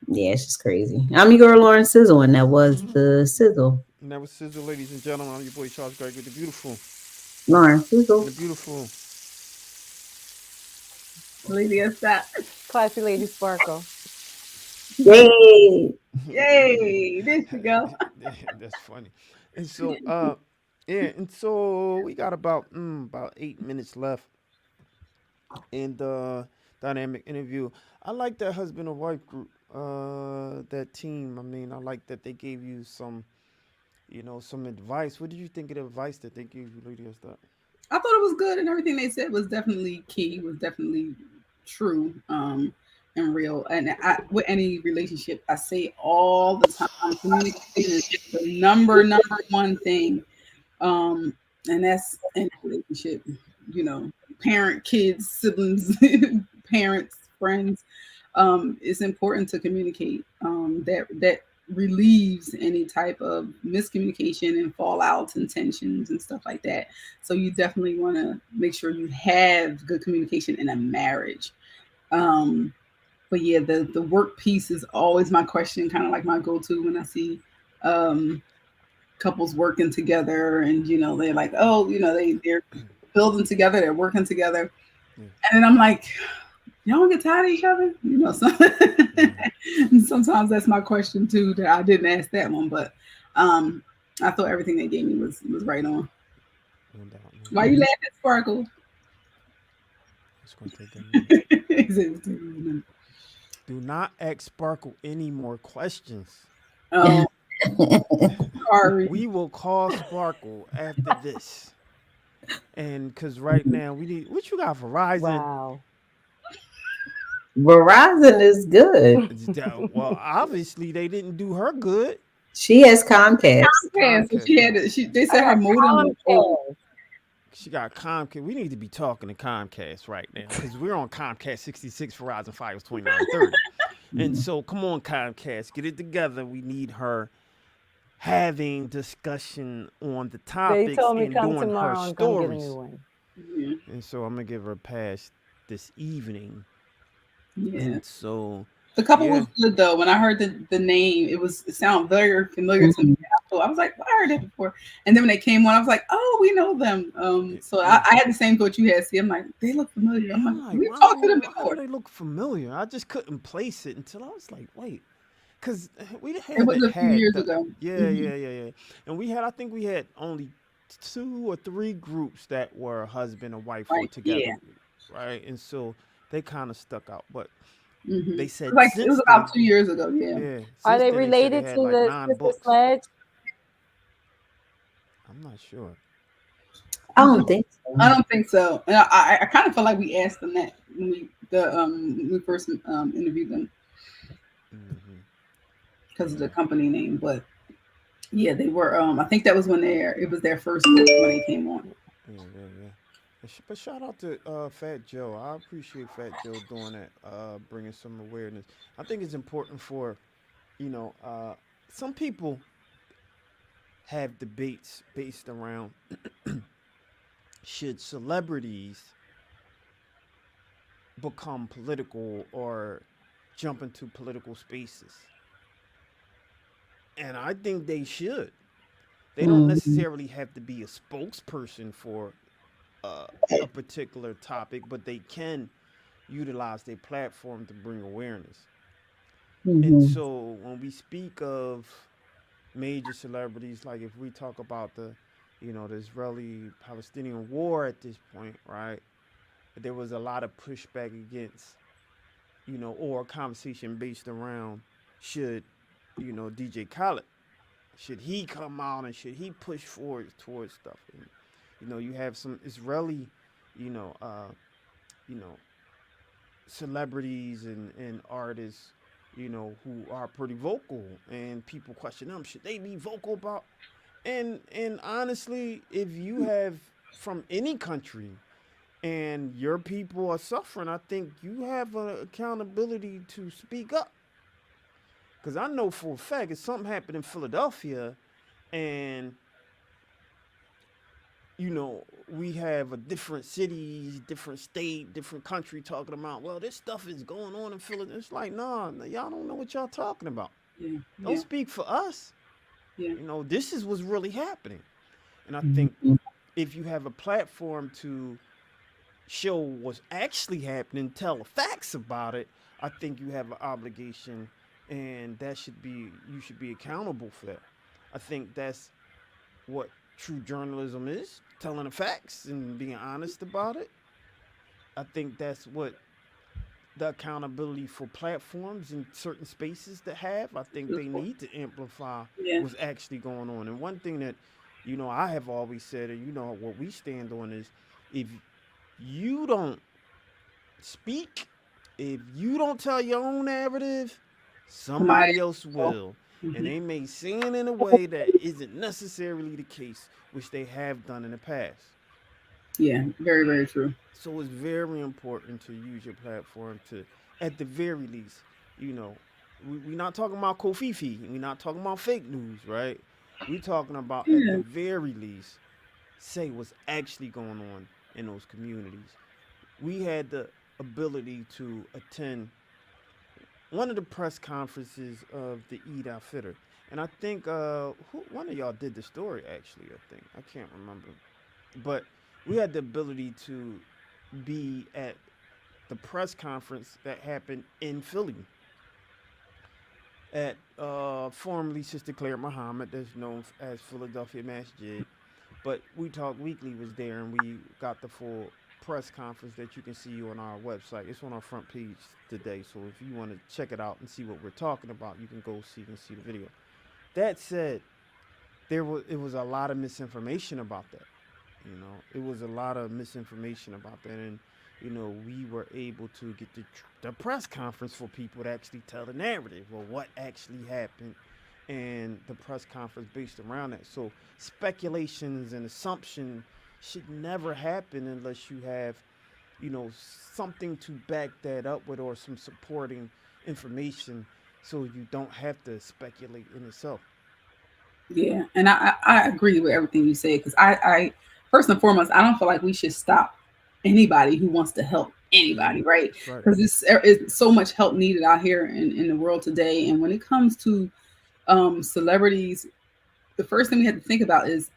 yeah, it's just crazy. I'm your girl Lauren Sizzle, and that was the Sizzle. And that was Sizzle, ladies and gentlemen. I'm your boy Charles Gregg with the beautiful. Lauren Sizzle. The beautiful. Lady of that. Classy Lady Sparkle. Yay! Yay! There you go. That's funny. And so, yeah, and so we got about 8 minutes left in the dynamic interview. I like that husband and wife group, that team. I mean, I like that they gave you some, some advice. What did you think of the advice that they gave you, Lady Esther? I thought it was good, and everything they said was definitely key, was definitely true, and real. And with any relationship, I say all the time, communication is the number one thing. And that's in a relationship, parent, kids, siblings, parents, friends. It's important to communicate. That relieves any type of miscommunication and fallouts and tensions and stuff like that. So you definitely want to make sure you have good communication in a marriage. But yeah, the work piece is always my question, kind of like my go-to when I see couples working together, and they're like, oh, they're building together, they're working together, and then I'm like, y'all don't get tired of each other, and sometimes that's my question too, that I didn't ask that one, but I thought everything they gave me was right on. No doubt. Why you laughing, Sparkle? It's gonna take a minute. Oh, Do not ask Sparkle any more questions. Sorry. We will call Sparkle after this. And because right now we need, what you got, Verizon? Wow. Verizon is good. Well, obviously they didn't do her good. She has Comcast. Comcast. They said her modem was old. She got Comcast. We need to be talking to Comcast right now because we're on Comcast 66, Verizon 5 is 2930. And so, come on, Comcast, get it together. We need her having discussion on the topics They told me and come doing tomorrow her and come get a stories. new one. And so, I'm gonna give her a pass this evening. Yeah. And so, the couple was good though. When I heard the name, it sounded very familiar to me. I was like, well, I heard it before. And then when they came on, I was like, oh, we know them. So I had the same thought you had. See, I'm like, they look familiar. I'm like, we talked to them before. Why do they look familiar? I just couldn't place it until I was like, wait, because we had it was a few years ago. Yeah. And I think we had only 2 or 3 groups that were husband and wife were together, right? And so they kind of stuck out, but. They said it was about 2 years ago. Yeah. Are they related to the Sister Sledge? I'm not sure. I don't think so. I don't think so. And I kind of feel like we asked them that when we first interviewed them because of the company name. But yeah, they were. I think that was when it was their first book when they came on. Yeah. But shout out to Fat Joe. I appreciate Fat Joe doing that, bringing some awareness. I think it's important for, some people have debates based around should celebrities become political or jump into political spaces. And I think they should. They don't necessarily have to be a spokesperson for a particular topic, but they can utilize their platform to bring awareness. And so when we speak of major celebrities, like if we talk about the Israeli-Palestinian war at this point, right? There was a lot of pushback against, or a conversation based around should, DJ Khaled, should he come out and should he push forward towards stuff? And, you have some Israeli, celebrities and artists, who are pretty vocal, and people question them. Should they be vocal about? And honestly, if you have from any country and your people are suffering, I think you have an accountability to speak up. Because I know for a fact if something happened in Philadelphia and, we have a different cities, different state, different country talking about, well, this stuff is going on in Philadelphia. It's like, nah, y'all don't know what y'all talking about. Yeah. Don't speak for us. Yeah. This is what's really happening. And I think if you have a platform to show what's actually happening, tell the facts about it, I think you have an obligation, and you should be accountable for that. I think that's what true journalism is, telling the facts and being honest about it. I think that's what the accountability for platforms in certain spaces to have. I think they need to amplify what's actually going on. And one thing that, I have always said, and what we stand on is, if you don't speak, if you don't tell your own narrative, somebody else will. And they may say it in a way that isn't necessarily the case, which they have done in the past. Yeah, very, very true. So it's very important to use your platform to, at the very least, we're not talking about Kofifi. We're not talking about fake news, right? We're talking about, at the very least, say what's actually going on in those communities. We had the ability to attend one of the press conferences of the Eid al-Fitr. And I think one of y'all did the story, actually, I can't remember. But we had the ability to be at the press conference that happened in Philly at formerly Sister Claire Muhammad, that's known as Philadelphia Masjid. But We Talk Weekly was there, and we got the full press conference that you can see on our website. It's on our front page today, so if you want to check it out and see what we're talking about, you can go see the video. That said, it was a lot of misinformation about that. It was a lot of misinformation about that, and we were able to get the press conference for people to actually tell the narrative, or what actually happened, and the press conference based around that. So speculations and assumption should never happen unless you have, something to back that up with, or some supporting information, so you don't have to speculate in itself. Yeah, and I agree with everything you say, because I first and foremost, I don't feel like we should stop anybody who wants to help anybody, right? Because it's so much help needed out here in the world today. And when it comes to celebrities, the first thing we have to think about is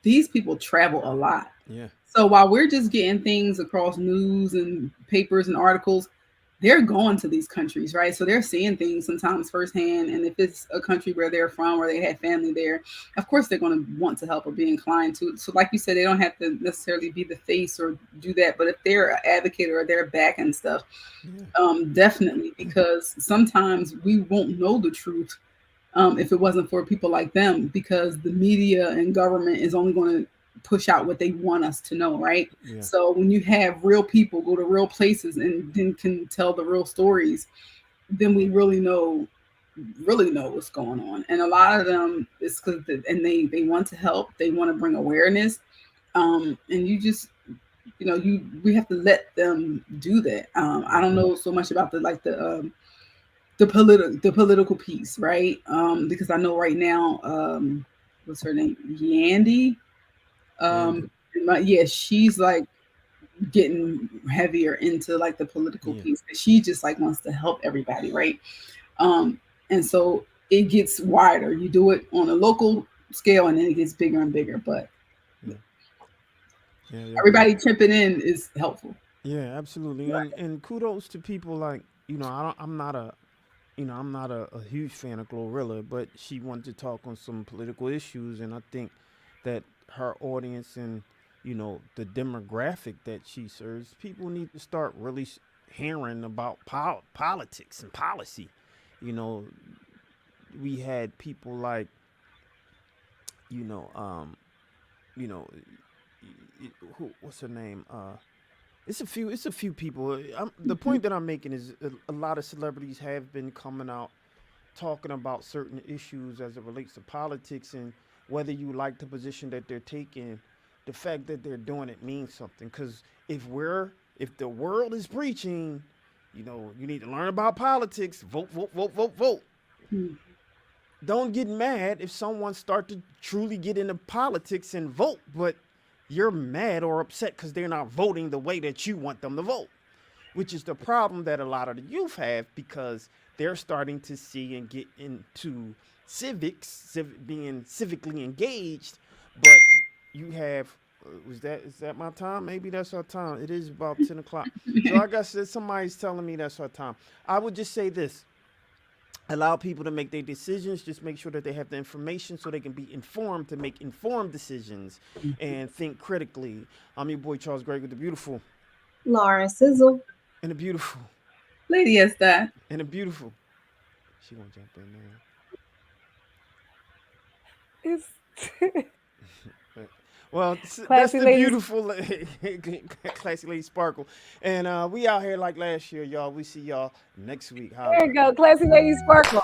these people travel a lot. Yeah. So while we're just getting things across news and papers and articles, they're going to these countries, right? So they're seeing things sometimes firsthand. And if it's a country where they're from, or they had family there, of course they're going to want to help or be inclined to. So like you said, they don't have to necessarily be the face or do that. But if they're an advocate or they're back and stuff, definitely, because sometimes we won't know the truth if it wasn't for people like them, because the media and government is only going to push out what they want us to know, right? Yeah. So when you have real people go to real places and then can tell the real stories, then we really know what's going on. And a lot of them is because they want to help, they want to bring awareness, and you just we have to let them do that. I don't know so much about the political piece, right? Because I know right now, what's her name, Yandy. She's like getting heavier into like the political Yeah. piece. She just like wants to help everybody, right? And so it gets wider. You do it on a local scale, and then it gets bigger and bigger. But Yeah. Yeah. everybody chipping in is helpful. Yeah, absolutely. And kudos to people like, I'm not a huge fan of Glorilla, but she wanted to talk on some political issues, and I think that her audience and the demographic that she serves, people need to start really hearing about politics and policy. We had people like, what's her name? It's a few people. The point that I'm making is a lot of celebrities have been coming out talking about certain issues as it relates to politics, and whether you like the position that they're taking, the fact that they're doing it means something. Because if the world is preaching, you need to learn about politics, vote, vote, vote, vote, vote. Don't get mad if someone start to truly get into politics and vote, but you're mad or upset because they're not voting the way that you want them to vote, which is the problem that a lot of the youth have, because they're starting to see and get into being civically engaged. But you have, is that my time? Maybe that's our time. It is about 10 o'clock. So I guess that somebody's telling me that's our time. I would just say this. Allow people to make their decisions. Just make sure that they have the information so they can be informed to make informed decisions and think critically. I'm your boy, Charles Gregg, with the beautiful Lauren Sizzle. And the beautiful Lady Esther. And the beautiful. She won't jump in there. It's Well, that's Classy the ladies. beautiful Classy Lady Sparkle. And we out here like last year, y'all. We see y'all next week. Holla. There you go, Classy Lady Sparkle.